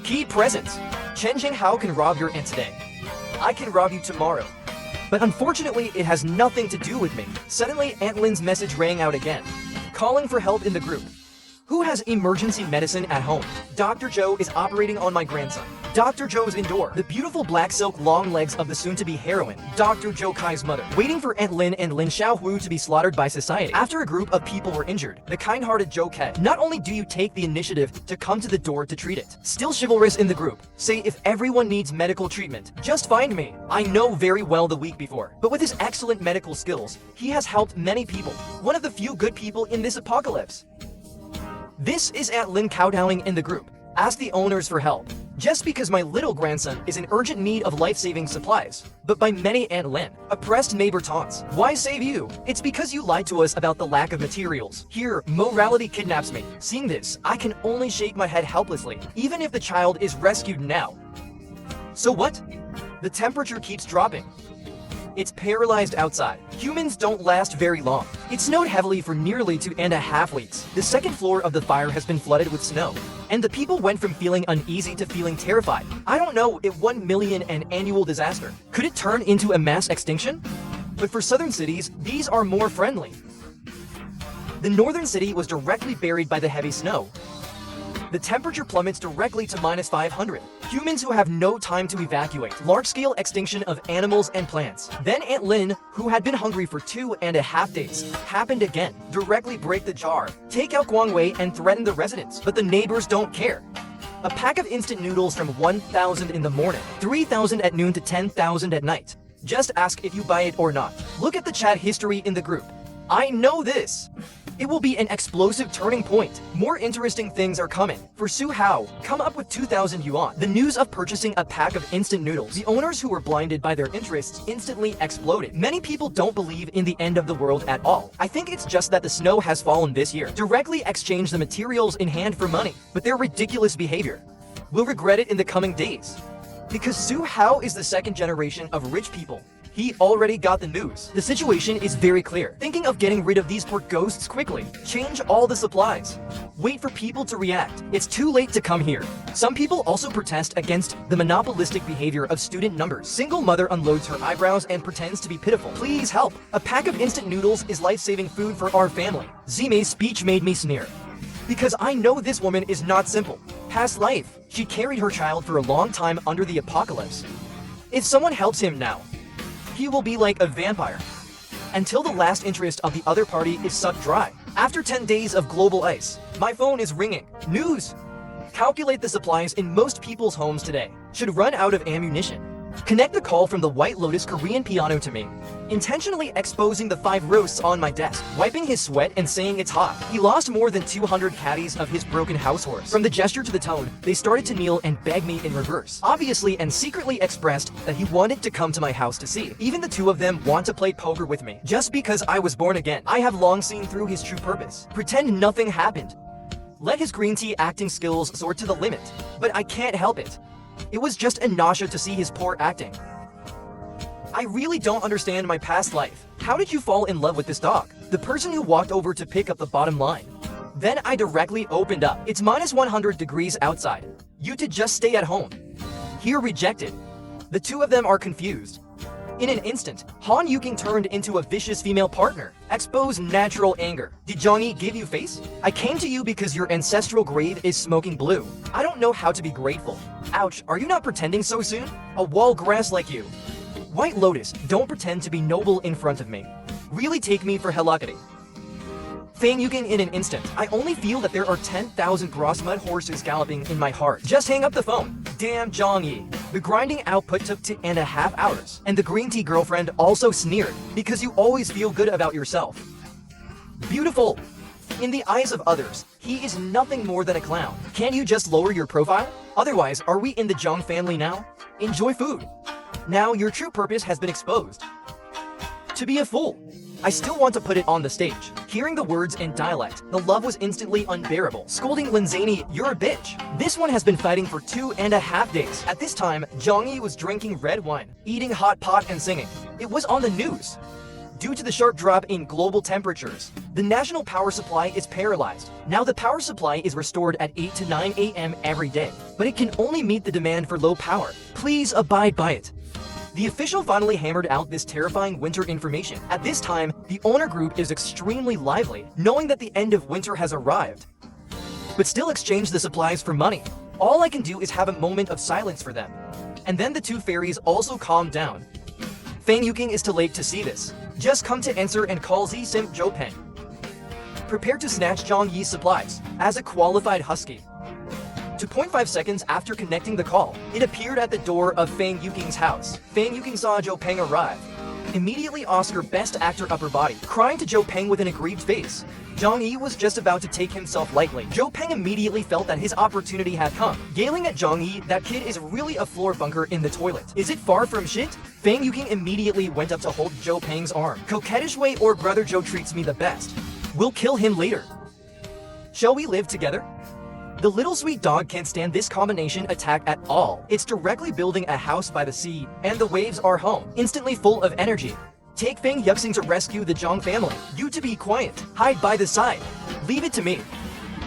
Key presents. Chen Zhenghao can rob your aunt today. I can rob you tomorrow. But unfortunately, it has nothing to do with me. Suddenly, Aunt Lin's message rang out again, calling for help in the group. Who has emergency medicine at home? Dr. Zhou is operating on my grandson. Dr. Zhou's indoor. The beautiful black silk long legs of the soon-to-be heroine, Dr. Zhou Kai's mother, waiting for Aunt Lin and Lin Xiaohu to be slaughtered by society. After a group of people were injured, the kind-hearted Zhou Kai, not only do you take the initiative to come to the door to treat it, still chivalrous in the group, say if everyone needs medical treatment, just find me. I know very well the week before, but with his excellent medical skills, he has helped many people. One of the few good people in this apocalypse. This is Aunt Lin kowtowing in the group. Ask the owners for help. Just because my little grandson is in urgent need of life-saving supplies. But by many Aunt Lin, oppressed neighbor taunts. Why save you? It's because you lied to us about the lack of materials. Here, morality kidnaps me. Seeing this, I can only shake my head helplessly, even if the child is rescued now. So what? The temperature keeps dropping. It's paralyzed outside. Humans don't last very long. It snowed heavily for nearly 2.5 weeks. The second floor of the fire has been flooded with snow. And the people went from feeling uneasy to feeling terrified. I don't know if 1 million an annual disaster. Could it turn into a mass extinction? But for southern cities, these are more friendly. The northern city was directly buried by the heavy snow. The temperature plummets directly to -500. Humans who have no time to evacuate. Large-scale extinction of animals and plants. Then Aunt Lin, who had been hungry for 2.5 days, happened again. Directly break the jar, take out Guangwei and threaten the residents. But the neighbors don't care. A pack of instant noodles from 1,000 in the morning, 3,000 at noon to 10,000 at night. Just ask if you buy it or not. Look at the chat history in the group. I know this. It will be an explosive turning point. More interesting things are coming. For Su Hao, come up with 2,000 yuan. The news of purchasing a pack of instant noodles. The owners who were blinded by their interests instantly exploded. Many people don't believe in the end of the world at all. I think it's just that the snow has fallen this year. Directly exchange the materials in hand for money. But their ridiculous behavior. We'll regret it in the coming days. Because Su Hao is the second generation of rich people. He already got the news. The situation is very clear. Thinking of getting rid of these poor ghosts quickly. Change all the supplies. Wait for people to react. It's too late to come here. Some people also protest against the monopolistic behavior of student numbers. Single mother unloads her eyebrows and pretends to be pitiful. Please help. A pack of instant noodles is life-saving food for our family. Zime's speech made me sneer. Because I know this woman is not simple. Past life, she carried her child for a long time under the apocalypse. If someone helps him now, he will be like a vampire. Until the last interest of the other party is sucked dry. After 10 days of global ice, my phone is ringing. News! Calculate the supplies in most people's homes today. Should run out of ammunition. Connect the call from the White Lotus Korean piano to me. Intentionally exposing the 5 roasts on my desk, wiping his sweat and saying it's hot. He lost more than 200 caddies of his broken house horse. From the gesture to the tone, they started to kneel and beg me in reverse. Obviously and secretly expressed that he wanted to come to my house to see. Even the two of them want to play poker with me. Just because I was born again. I have long seen through his true purpose. Pretend nothing happened. Let his green tea acting skills soar to the limit. But I can't help it. It was just a nausea to see his poor acting. I really don't understand my past life. How did you fall in love with this dog? The person who walked over to pick up the bottom line. Then I directly opened up. It's minus 100 degrees outside. You to just stay at home. Here rejected. The two of them are confused. In an instant, Han Yuking turned into a vicious female partner. Expose natural anger. Did Zhang give you face? I came to you because your ancestral grave is smoking blue. I don't know how to be grateful. Ouch, are you not pretending so soon? A wall grass like you. White Lotus, don't pretend to be noble in front of me. Really take me for Helakity. Fang Yuking in an instant. I only feel that there are 10,000 gross mud horses galloping in my heart. Just hang up the phone. Damn Zhang Yi. The grinding output took 2.5 hours. And the green tea girlfriend also sneered, because you always feel good about yourself. Beautiful. In the eyes of others, he is nothing more than a clown. Can't you just lower your profile? Otherwise, are we in the Zhang family now? Enjoy food. Now your true purpose has been exposed. To be a fool. I still want to put it on the stage. Hearing the words in dialect, the love was instantly unbearable. Scolding Linzani, you're a bitch. This one has been fighting for 2.5 days. At this time, Zhang Yi was drinking red wine, eating hot pot and singing. It was on the news. Due to the sharp drop in global temperatures, the national power supply is paralyzed. Now the power supply is restored at 8 to 9 a.m. every day, but it can only meet the demand for low power. Please abide by it. The official finally hammered out this terrifying winter information. At this time, the owner group is extremely lively, knowing that the end of winter has arrived. But still exchange the supplies for money. All I can do is have a moment of silence for them. And then the two fairies also calmed down. Fang Yuking is too late to see this. Just come to answer and call Z Simp Zhou Peng. Prepare to snatch Zhang Yi's supplies, as a qualified husky. 2.5 seconds after connecting the call, it appeared at the door of Fang Yuking's house. Fang Yuking saw Zhou Peng arrive. Immediately Oscar Best Actor Upper Body, crying to Zhou Peng with an aggrieved face. Zhang Yi was just about to take himself lightly. Zhou Peng immediately felt that his opportunity had come. Yelling at Zhang Yi, that kid is really a floor bunker in the toilet. Is it far from shit? Fang Yuking immediately went up to hold Zhou Peng's arm. Coquettish way or brother Zhou treats me the best. We'll kill him later. Shall we live together? The little sweet dog can't stand this combination attack at all. It's directly building a house by the sea, and the waves are home, instantly full of energy. Take Fang Yuxing to rescue the Zhang family. You to be quiet. Hide by the side. Leave it to me.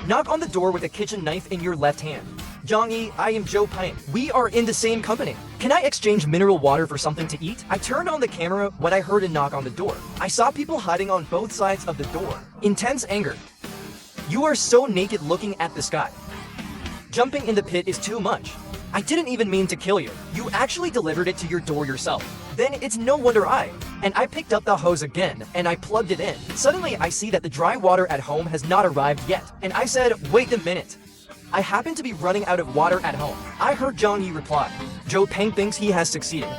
Knock on the door with a kitchen knife in your left hand. Zhang Yi, I am Zhou Peng. We are in the same company. Can I exchange mineral water for something to eat? I turned on the camera when I heard a knock on the door. I saw people hiding on both sides of the door. Intense anger. You are so naked looking at the sky. Jumping in the pit is too much. I didn't even mean to kill you. You actually delivered it to your door yourself. Then it's no wonder And I picked up the hose again, and I plugged it in. Suddenly I see that the dry water at home has not arrived yet. And I said, wait a minute. I happen to be running out of water at home. I heard Zhang Yi reply. Zhou Peng thinks he has succeeded.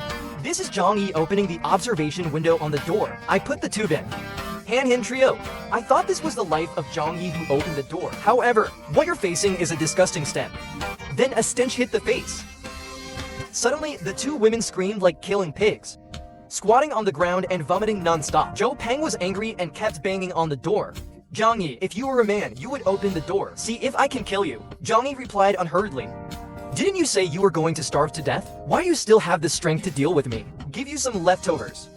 This is Zhang Yi opening the observation window on the door. I put the tube in. Han-Hin trio. I thought this was the life of Zhang Yi who opened the door. However, what you're facing is a disgusting stench. Then a stench hit the face. Suddenly, the two women screamed like killing pigs, squatting on the ground and vomiting non-stop. Zhou Peng was angry and kept banging on the door. Zhang Yi, if you were a man, you would open the door. See if I can kill you. Zhang Yi replied unhurriedly. Didn't you say you were going to starve to death? Why do you still have the strength to deal with me? Give you some leftovers.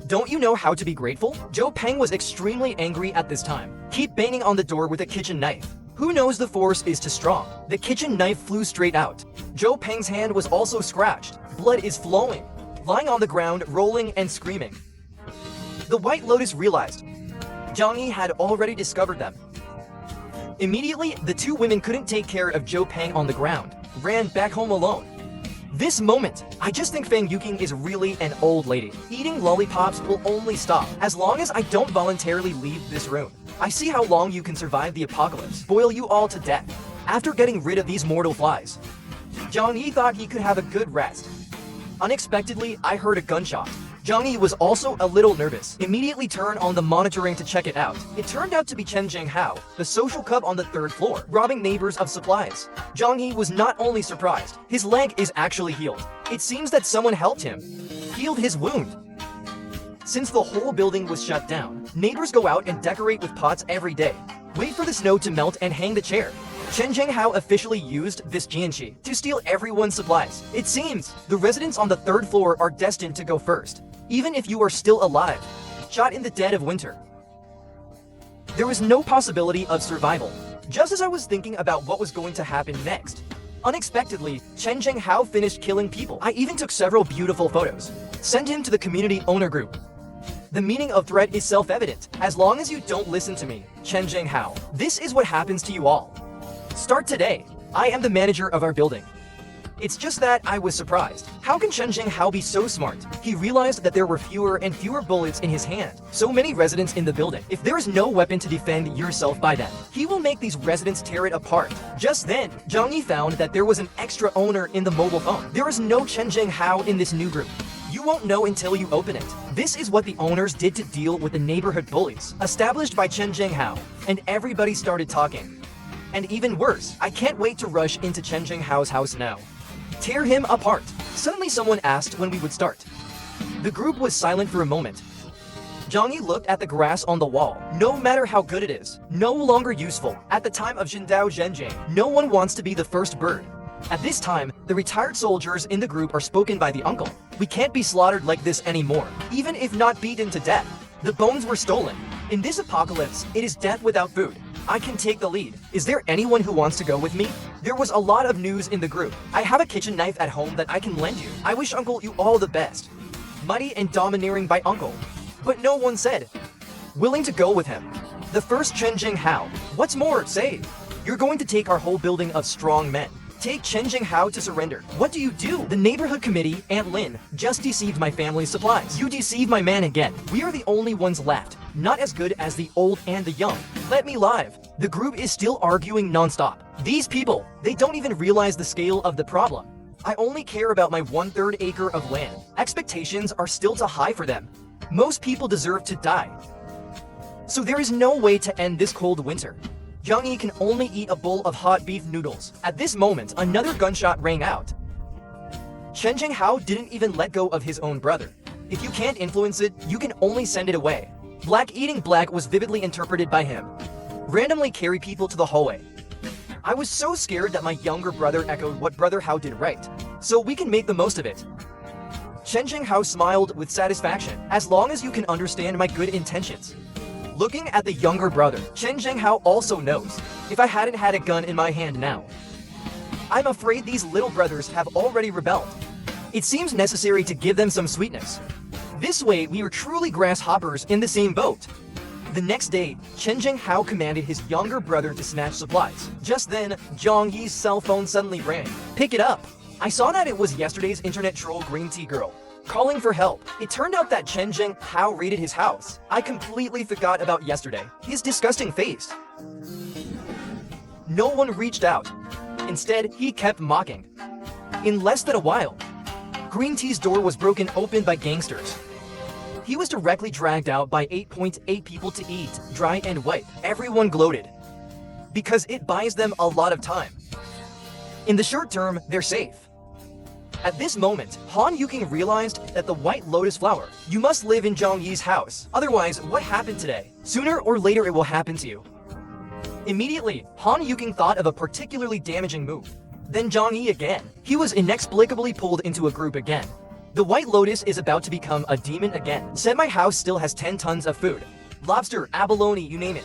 Don't you know how to be grateful? Zhou Peng was extremely angry at this time. Keep banging on the door with a kitchen knife. Who knows the force is too strong? The kitchen knife flew straight out. Zhou Peng's hand was also scratched. Blood is flowing. Lying on the ground, rolling and screaming. The White Lotus realized Zhang Yi had already discovered them. Immediately, the two women couldn't take care of Zhou Peng on the ground, ran back home alone. This moment, I just think Fang Yuking is really an old lady. Eating lollipops will only stop as long as I don't voluntarily leave this room. I see how long you can survive the apocalypse. Boil you all to death. After getting rid of these mortal flies, Zhang Yi thought he could have a good rest. Unexpectedly, I heard a gunshot. Zhang Yi was also a little nervous. Immediately turned on the monitoring to check it out. It turned out to be Chen Zhenghao, the social cub on the 3rd floor, robbing neighbors of supplies. Zhang Yi was not only surprised, his leg is actually healed. It seems that someone helped him, healed his wound. Since the whole building was shut down, neighbors go out and decorate with pots every day. Wait for the snow to melt and hang the chair. Chen Zhenghao officially used this Jianqi to steal everyone's supplies. It seems the residents on the 3rd floor are destined to go first. Even if you are still alive, shot in the dead of winter, there was no possibility of survival. Just as I was thinking about what was going to happen next, unexpectedly, Chen Zhenghao finished killing people. I even took several beautiful photos, sent him to the community owner group. The meaning of threat is self-evident. As long as you don't listen to me, Chen Zhenghao, this is what happens to you all. Start today. I am the manager of our building. It's just that I was surprised. How can Chen Zhenghao be so smart? He realized that there were fewer and fewer bullets in his hand. So many residents in the building. If there is no weapon to defend yourself by them, he will make these residents tear it apart. Just then, Zhang Yi found that there was an extra owner in the mobile phone. There is no Chen Zhenghao in this new group. You won't know until you open it. This is what the owners did to deal with the neighborhood bullies, established by Chen Zhenghao. And everybody started talking. And even worse, I can't wait to rush into Chen Zhenghao's house now. Tear him apart. Suddenly someone asked when we would start. The group was silent for a moment. Zhang Yi looked at the grass on the wall. No matter how good it is, no longer useful. At the time of Xindao Zhenjing, no one wants to be the first bird. At this time, the retired soldiers in the group are spoken by the uncle. We can't be slaughtered like this anymore, even if not beaten to death. The bones were stolen. In this apocalypse, it is death without food. I can take the lead. Is there anyone who wants to go with me? There was a lot of news in the group. I have a kitchen knife at home that I can lend you. I wish Uncle you all the best. Mighty and domineering by Uncle. But no one said willing to go with him. The first Chen Zhenghao. What's more, say, you're going to take our whole building of strong men. Take Chen Zhenghao to surrender. What do you do? The neighborhood committee, Aunt Lin, just deceived my family's supplies. You deceived my man again. We are the only ones left. Not as good as the old and the young. Let me live. The group is still arguing non-stop. These people, they don't even realize the scale of the problem. I only care about my 1/3 acre of land. Expectations are still too high for them. Most people deserve to die. So there is no way to end this cold winter. Zhang Yi can only eat a bowl of hot beef noodles. At this moment, another gunshot rang out. Chen Zhenghao didn't even let go of his own brother. If you can't influence it, you can only send it away. Black eating black was vividly interpreted by him. Randomly carry people to the hallway. I was so scared that my younger brother echoed what Brother Hao did right. So we can make the most of it. Chen Zhenghao smiled with satisfaction. As long as you can understand my good intentions. Looking at the younger brother, Chen Zhenghao also knows. If I hadn't had a gun in my hand now, I'm afraid these little brothers have already rebelled. It seems necessary to give them some sweetness. This way, we are truly grasshoppers in the same boat. The next day, Chen Zhenghao commanded his younger brother to snatch supplies. Just then, Zhang Yi's cell phone suddenly rang. Pick it up. I saw that it was yesterday's internet troll Green Tea Girl, calling for help. It turned out that Chen Zhenghao raided his house. I completely forgot about yesterday. His disgusting face. No one reached out. Instead, he kept mocking. In less than a while, Green Tea's door was broken open by gangsters. He was directly dragged out by 8.8 people to eat, dry and wipe. Everyone gloated, because it buys them a lot of time. In the short term, they're safe. At this moment, Han Yuking realized that the White Lotus flower, you must live in Zhang Yi's house. Otherwise, what happened today? Sooner or later it will happen to you. Immediately, Han Yuking thought of a particularly damaging move. Then Zhang Yi again. He was inexplicably pulled into a group again. The White Lotus is about to become a demon again. Said my house still has 10 tons of food. Lobster, abalone, you name it.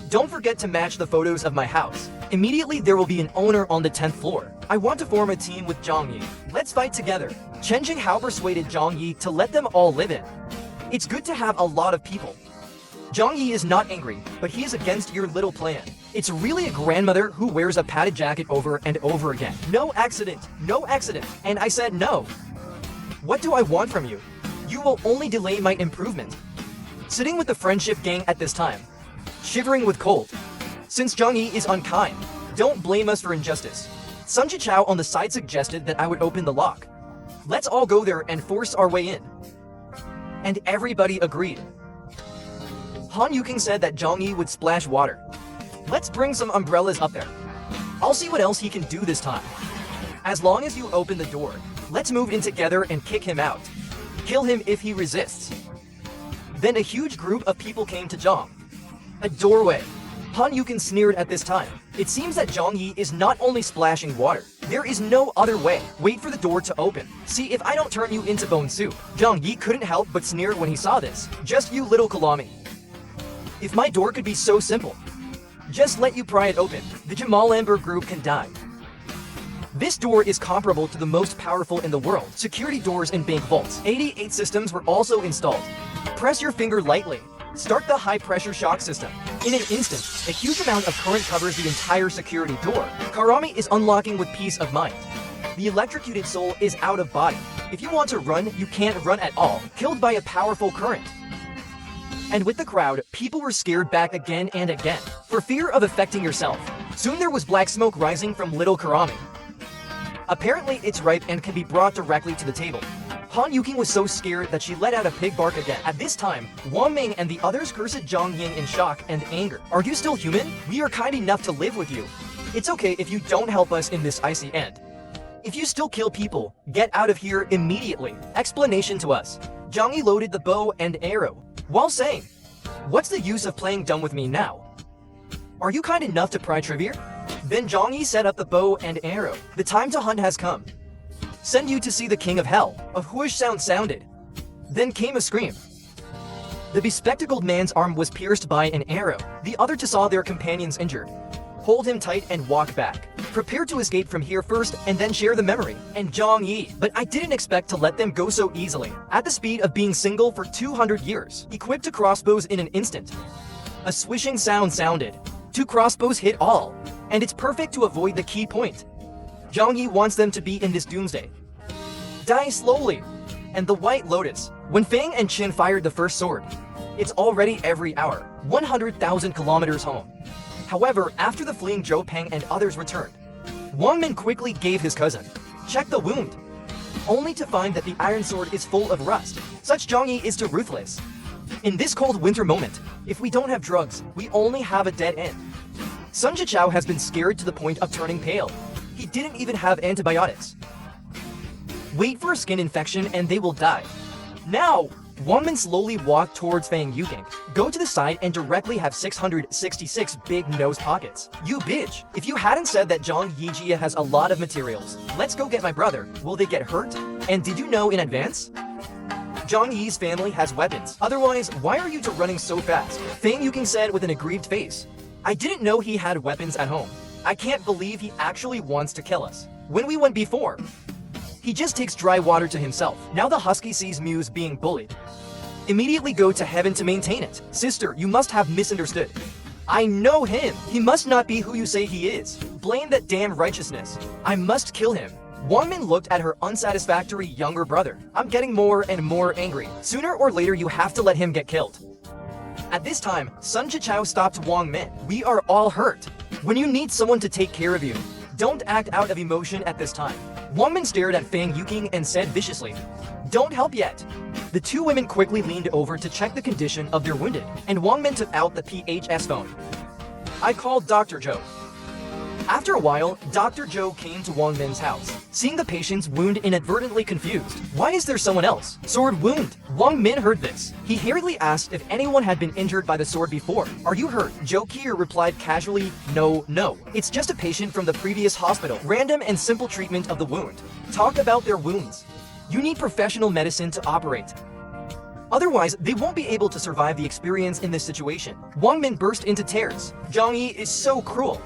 Don't forget to match the photos of my house. Immediately there will be an owner on the 10th floor. I want to form a team with Zhang Yi. Let's fight together. Chen Jinghao persuaded Zhang Yi to let them all live in. It's good to have a lot of people. Zhang Yi is not angry, but he is against your little plan. It's really a grandmother who wears a padded jacket over and over again. No accident, no accident. And I said no. What do I want from you? You will only delay my improvement. Sitting with the friendship gang at this time, shivering with cold. Since Zhang Yi is unkind, don't blame us for injustice. Sun Jichao on the side suggested that I would open the lock. Let's all go there and force our way in. And everybody agreed. Han Yuking said that Zhang Yi would splash water. Let's bring some umbrellas up there. I'll see what else he can do this time. As long as you open the door, let's move in together and kick him out. Kill him if he resists. Then a huge group of people came to Zhang. A doorway. Han Yuking sneered at this time. It seems that Zhang Yi is not only splashing water. There is no other way. Wait for the door to open. See if I don't turn you into bone soup. Zhang Yi couldn't help but sneer when he saw this. Just you little Kalami. If my door could be so simple. Just let you pry it open. The Jamal Amber group can die. This door is comparable to the most powerful in the world. Security doors in bank vaults. 88 systems were also installed. Press your finger lightly. Start the high-pressure shock system. In an instant, a huge amount of current covers the entire security door. Karami is unlocking with peace of mind. The electrocuted soul is out of body. If you want to run, you can't run at all. Killed by a powerful current. And with the crowd, people were scared back again and again, for fear of affecting yourself. Soon there was black smoke rising from little Karami. Apparently it's ripe and can be brought directly to the table. Han Yuking was so scared that she let out a pig bark again. At this time, Wang Ming and the others cursed Zhang Ying in shock and anger. Are you still human? We are kind enough to live with you. It's okay if you don't help us in this icy end. If you still kill people, get out of here immediately. Explanation to us. Zhang Yi loaded the bow and arrow, while saying, what's the use of playing dumb with me now? Are you kind enough to pry trivia? Then Zhang Yi set up the bow and arrow. The time to hunt has come. Send you to see the king of hell. A whoosh sound sounded. Then came a scream. The bespectacled man's arm was pierced by an arrow. The other two saw their companions injured. Hold him tight and walk back. Prepare to escape from here first and then share the memory. And Zhang Yi. But I didn't expect to let them go so easily. At the speed of being single for 200 years. Equipped to crossbows in an instant. A swishing sound sounded. 2 crossbows hit all. And it's perfect to avoid the key point. Zhang Yi wants them to be in this doomsday. Die slowly. And the White Lotus. When Fang and Qin fired the first sword, it's already every hour, 100,000 kilometers home. However, after the fleeing Zhou Peng and others returned, Wang Min quickly gave his cousin, check the wound, only to find that the iron sword is full of rust. Such Zhang Yi is too ruthless. In this cold winter moment, if we don't have drugs, we only have a dead end. Sun Jichao has been scared to the point of turning pale. He didn't even have antibiotics. Wait for a skin infection and they will die. Now, Wang Min slowly walked towards Fang Yuking. Go to the side and directly have 666 big nose pockets. You bitch! If you hadn't said that Zhang Yijia has a lot of materials, let's go get my brother. Will they get hurt? And did you know in advance? Zhang Yi's family has weapons. Otherwise, why are you two running so fast? Fang Yuking said with an aggrieved face. I didn't know he had weapons at home. I can't believe he actually wants to kill us. When we went before, he just takes dry water to himself. Now the husky sees Muse being bullied. Immediately go to heaven to maintain it. Sister, you must have misunderstood. I know him. He must not be who you say he is. Blame that damn righteousness. I must kill him. Wang Min looked at her unsatisfactory younger brother. I'm getting more and more angry. Sooner or later you have to let him get killed. At this time, Sun Jichao stopped Wang Min. We are all hurt. When you need someone to take care of you, don't act out of emotion at this time. Wang Min stared at Fang Yuking and said viciously, "Don't help yet." The two women quickly leaned over to check the condition of their wounded, and Wang Min took out the PHS phone. "I called Dr. Zhou." After a while, Dr. Zhou came to Wang Min's house. Seeing the patient's wound, inadvertently confused. "Why is there someone else? Sword wound." Wang Min heard this. He hurriedly asked if anyone had been injured by the sword before. "Are you hurt?" Zhou Qier replied casually, No. It's just a patient from the previous hospital. Random and simple treatment of the wound. Talk about their wounds. You need professional medicine to operate. Otherwise, they won't be able to survive the experience in this situation." Wang Min burst into tears. "Zhang Yi is so cruel.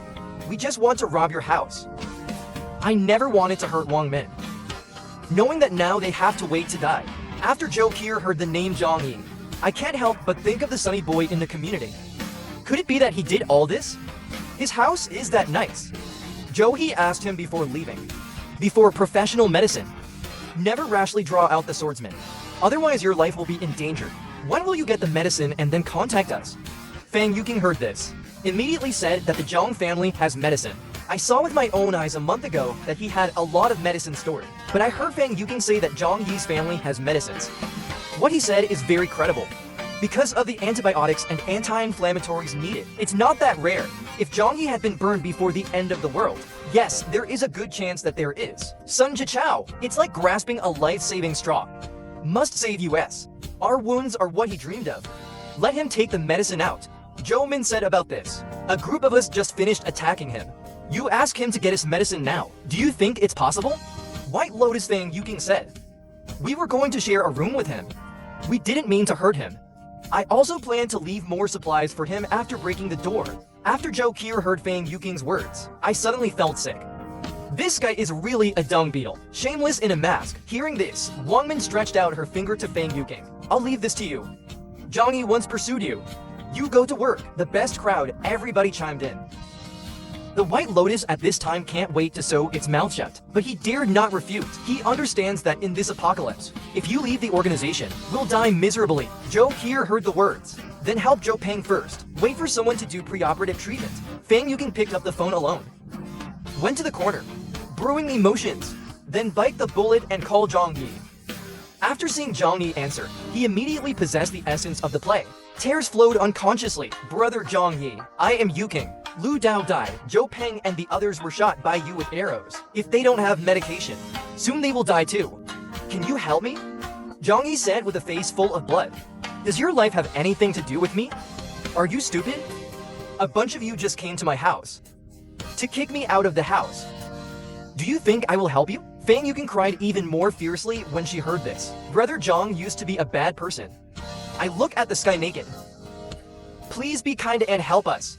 We just want to rob your house." I never wanted to hurt Wang Min, knowing that now they have to wait to die. After Zhou Qier heard the name Zhang Yi, I can't help but think of the sunny boy in the community. Could it be that he did all this? His house is that nice. Zhou He asked him before leaving. "Before professional medicine, never rashly draw out the swordsman. Otherwise your life will be endangered. When will you get the medicine and then contact us?" Fang Yuking heard this. Immediately said that the Zhang family has medicine. I saw with my own eyes a month ago that he had a lot of medicine stored. But I heard Fang Yuking say that Zhang Yi's family has medicines. What he said is very credible. Because of the antibiotics and anti-inflammatories needed, it's not that rare. If Zhang Yi had been burned before the end of the world, yes, there is a good chance that there is. Sun Jichao, it's like grasping a life-saving straw. Must save us. Our wounds are what he dreamed of. Let him take the medicine out. Zhou Min said about this. A group of us just finished attacking him. You ask him to get his medicine now. Do you think it's possible? White Lotus Fang Yuking said. We were going to share a room with him. We didn't mean to hurt him. I also plan to leave more supplies for him after breaking the door. After Zhou Qier heard Fang Yuking's words, I suddenly felt sick. This guy is really a dung beetle. Shameless in a mask. Hearing this, Wang Min stretched out her finger to Fang Yuking. I'll leave this to you. Zhang Yi once pursued you. You go to work. The best crowd, everybody chimed in. The White Lotus at this time can't wait to sew its mouth shut, but he dared not refute. He understands that in this apocalypse, if you leave the organization, we'll die miserably. Zhou Qier heard the words. Then help Zhou Peng first. Wait for someone to do preoperative treatment. Fang Yuking picked up the phone alone. Went to the corner, brewing emotions. Then bite the bullet and call Zhang Yi. After seeing Zhang Yi answer, he immediately possessed the essence of the play. Tears flowed unconsciously. Brother Zhang Yi, I am Yuking. Lu Dao died. Zhou Peng and the others were shot by you with arrows. If they don't have medication, soon they will die too. Can you help me? Zhang Yi said with a face full of blood. Does your life have anything to do with me? Are you stupid? A bunch of you just came to my house to kick me out of the house. Do you think I will help you? Fang Yuking cried even more fiercely when she heard this. Brother Zhang used to be a bad person. I look at the sky naked. Please be kind and help us.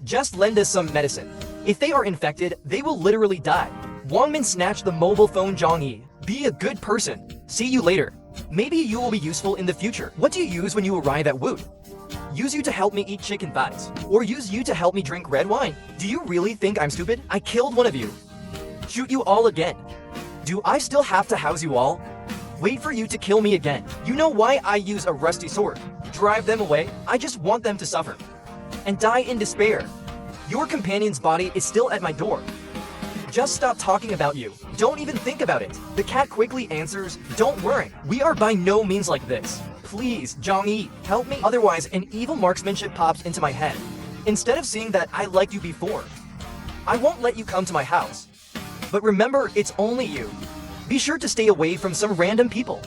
Just lend us some medicine. If they are infected, they will literally die. Wang Min snatched the mobile phone. Zhang Yi, be a good person. See you later. Maybe you will be useful in the future. What do you use when you arrive at Wood? Use you to help me eat chicken thighs. Or use you to help me drink red wine. Do you really think I'm stupid? I killed one of you. Shoot you all again. Do I still have to house you all? Wait for you to kill me again. You know why I use a rusty sword? Drive them away? I just want them to suffer and die in despair. Your companion's body is still at my door. Just stop talking about you. Don't even think about it. The cat quickly answers, don't worry. We are by no means like this. Please, Zhang Yi, help me. Otherwise, an evil marksmanship pops into my head. Instead of seeing that I liked you before, I won't let you come to my house. But remember, it's only you. Be sure to stay away from some random people.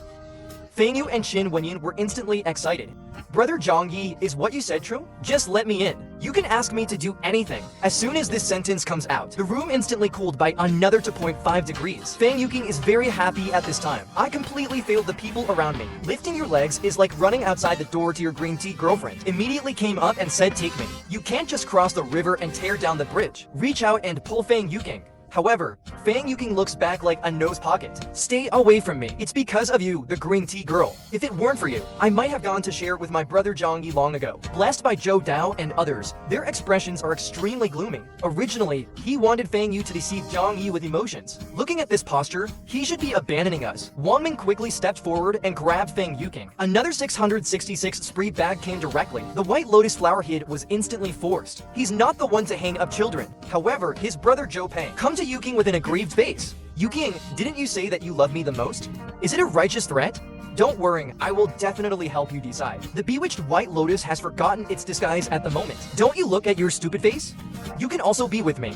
Fang Yu and Qin Wenyin were instantly excited. Brother Zhang Yi, is what you said true? Just let me in. You can ask me to do anything. As soon as this sentence comes out, the room instantly cooled by another 2.5 degrees. Fang Yuking is very happy at this time. I completely failed the people around me. Lifting your legs is like running outside the door to your green tea girlfriend. Immediately came up and said, take me. You can't just cross the river and tear down the bridge. Reach out and pull Fang Yuking. However, Fang Yuking looks back like a nose pocket. Stay away from me. It's because of you, the green tea girl. If it weren't for you, I might have gone to share with my brother Zhang Yi long ago. Blessed by Zhou Dao and others, their expressions are extremely gloomy. Originally, he wanted Fang Yu to deceive Zhang Yi with emotions. Looking at this posture, he should be abandoning us. Wang Min quickly stepped forward and grabbed Fang Yuking. Another 666 spree bag came directly. The White Lotus flower hid was instantly forced. He's not the one to hang up children. However, his brother Zhou Peng come to Yuking with an aggrieved face. Yuking, didn't you say that you love me the most? Is it a righteous threat? Don't worry, I will definitely help you decide. The bewitched White Lotus has forgotten its disguise at the moment. Don't you look at your stupid face? You can also be with me.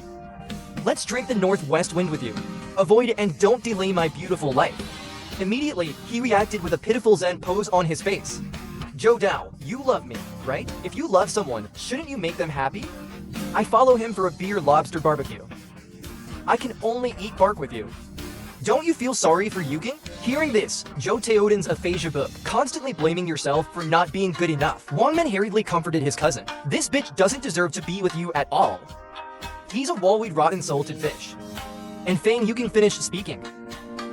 Let's drink the northwest wind with you. Avoid and don't delay my beautiful life. Immediately, he reacted with a pitiful Zen pose on his face. Joe Dao, you love me, right? If you love someone, shouldn't you make them happy? I follow him for a beer lobster barbecue. I can only eat bark with you. Don't you feel sorry for Yuking? Hearing this, Joe Teoden's aphasia book, constantly blaming yourself for not being good enough. Wangmin hurriedly comforted his cousin. This bitch doesn't deserve to be with you at all. He's a wall-weed rotten salted fish. And Fang Yuking finished speaking.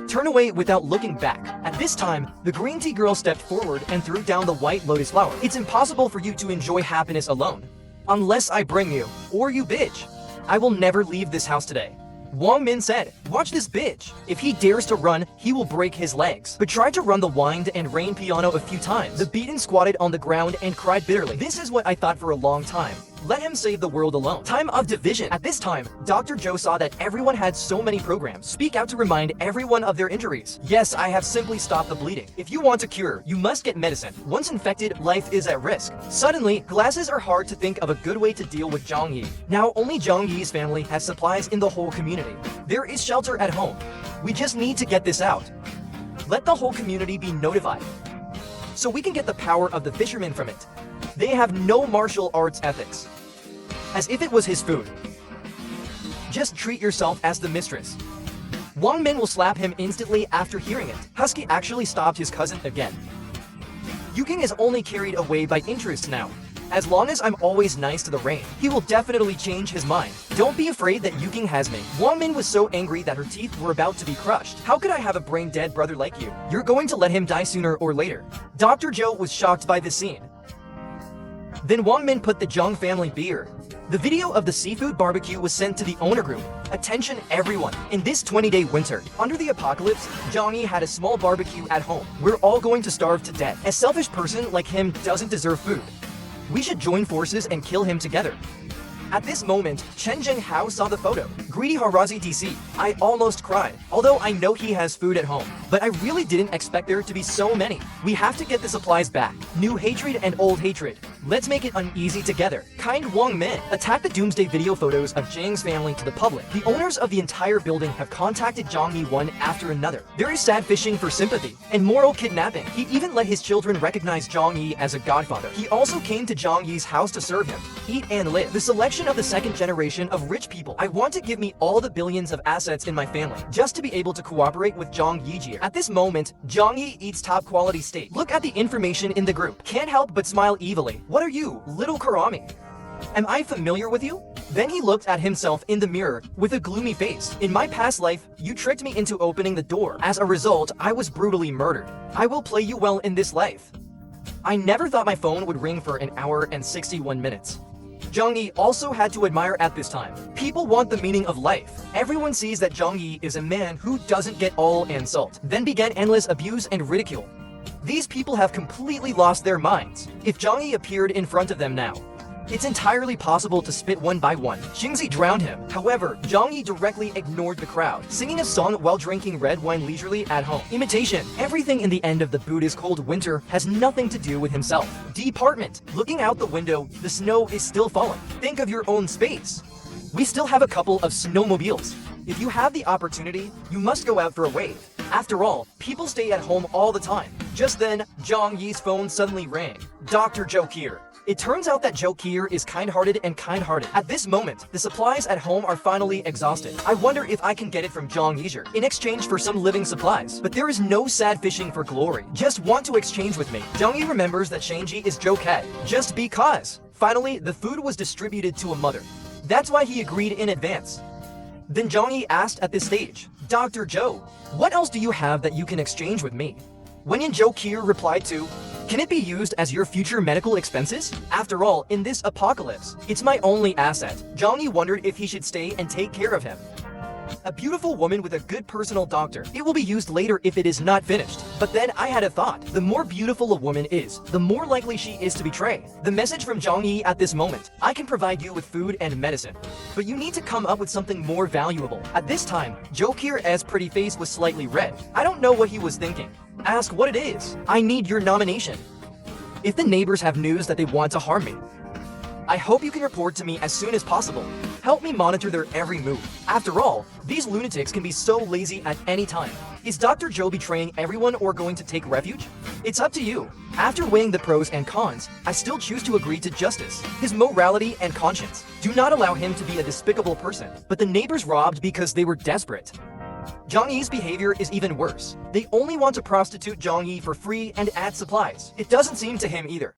Turn away without looking back. At this time, the green tea girl stepped forward and threw down the white lotus flower. It's impossible for you to enjoy happiness alone. Unless I bring you, or you bitch. I will never leave this house today. Wang Min said, watch this bitch. If he dares to run, he will break his legs. But tried to run the wind and rain piano a few times. The beaten squatted on the ground and cried bitterly. This is what I thought for a long time. Let him save the world alone. Time of division. At this time, Dr. Joe saw that everyone had so many programs. Speak out to remind everyone of their injuries. Yes, I have simply stopped the bleeding. If you want a cure, you must get medicine. Once infected, life is at risk. Suddenly, glasses are hard to think of a good way to deal with Zhang Yi. Now, only Zhang Yi's family has supplies in the whole community. There is shelter at home. We just need to get this out. Let the whole community be notified, so we can get the power of the fishermen from it. They have no martial arts ethics. As if it was his food. Just treat yourself as the mistress. Wang Min will slap him instantly after hearing it. Husky actually stopped his cousin again. Yuking is only carried away by interests now. As long as I'm always nice to the rain, he will definitely change his mind. Don't be afraid that Yuking has me. Wang Min was so angry that her teeth were about to be crushed. How could I have a brain-dead brother like you? You're going to let him die sooner or later. Dr. Joe was shocked by this scene. Then Wang Min put the Zhang family beer. The video of the seafood barbecue was sent to the owner group. Attention everyone, in this 20-day winter, under the apocalypse, Zhang Yi had a small barbecue at home. We're all going to starve to death. A selfish person like him doesn't deserve food. We should join forces and kill him together. At this moment, Chen Zhenghao saw the photo. Greedy Harazi DC. I almost cried, although I know he has food at home. But I really didn't expect there to be so many. We have to get the supplies back. New hatred and old hatred. Let's make it uneasy together. Kind Wang Min. Attack the doomsday video photos of Zhang's family to the public. The owners of the entire building have contacted Zhang Yi one after another. There is sad fishing for sympathy and moral kidnapping. He even let his children recognize Zhang Yi as a godfather. He also came to Zhang Yi's house to serve him, eat and live. The selection of the second generation of rich people. I want to give me all the billions of assets in my family, just to be able to cooperate with Zhang Yijie. At this moment, Zhang Yi eats top quality steak. Look at the information in the group. Can't help but smile evilly. What are you, little Karami? Am I familiar with you? Then he looked at himself in the mirror with a gloomy face. In my past life, you tricked me into opening the door. As a result, I was brutally murdered. I will play you well in this life. I never thought my phone would ring for an hour and 61 minutes. Zhang Yi also had to admire at this time. People want the meaning of life. Everyone sees that Zhang Yi is a man who doesn't get all insult. Then began endless abuse and ridicule. These people have completely lost their minds. If Zhang Yi appeared in front of them now, it's entirely possible to spit one by one. Xingzi drowned him. However, Zhang Yi directly ignored the crowd, singing a song while drinking red wine leisurely at home. Imitation. Everything in the end of the Buddha's cold winter has nothing to do with himself. Department. Looking out the window, the snow is still falling. Think of your own space. We still have a couple of snowmobiles. If you have the opportunity, you must go out for a wave. After all, people stay at home all the time. Just then, Zhang Yi's phone suddenly rang. Dr. Zhou Kier. It turns out that Zhou Kier is kind-hearted and kind-hearted. At this moment, the supplies at home are finally exhausted. I wonder if I can get it from Zhang Yizhi in exchange for some living supplies. But there is no sad fishing for glory. Just want to exchange with me. Zhang Yi remembers that Shangji is Zhou Cat. Just because. Finally, the food was distributed to a mother. That's why he agreed in advance. Then Zhang Yi asked at this stage, Dr. Zhou, what else do you have that you can exchange with me? Wenyan Zhou Kier replied to, can it be used as your future medical expenses? After all, in this apocalypse, it's my only asset. Zhang Yi wondered if he should stay and take care of him. A beautiful woman with a good personal doctor. It will be used later if it is not finished. But then I had a thought. The more beautiful a woman is, the more likely she is to betray. The message from Zhang Yi at this moment: I can provide you with food and medicine, but you need to come up with something more valuable. At this time, Zhou Kir's pretty face was slightly red. I don't know what he was thinking. Ask what it is. I need your nomination. If the neighbors have news that they want to harm me, I hope you can report to me as soon as possible. Help me monitor their every move. After all, these lunatics can be so lazy at any time. Is Dr. Zhou betraying everyone or going to take refuge? It's up to you. After weighing the pros and cons, I still choose to agree to justice, his morality and conscience. Do not allow him to be a despicable person. But the neighbors robbed because they were desperate. Zhang Yi's behavior is even worse. They only want to prostitute Zhang Yi for free and add supplies. It doesn't seem to him either.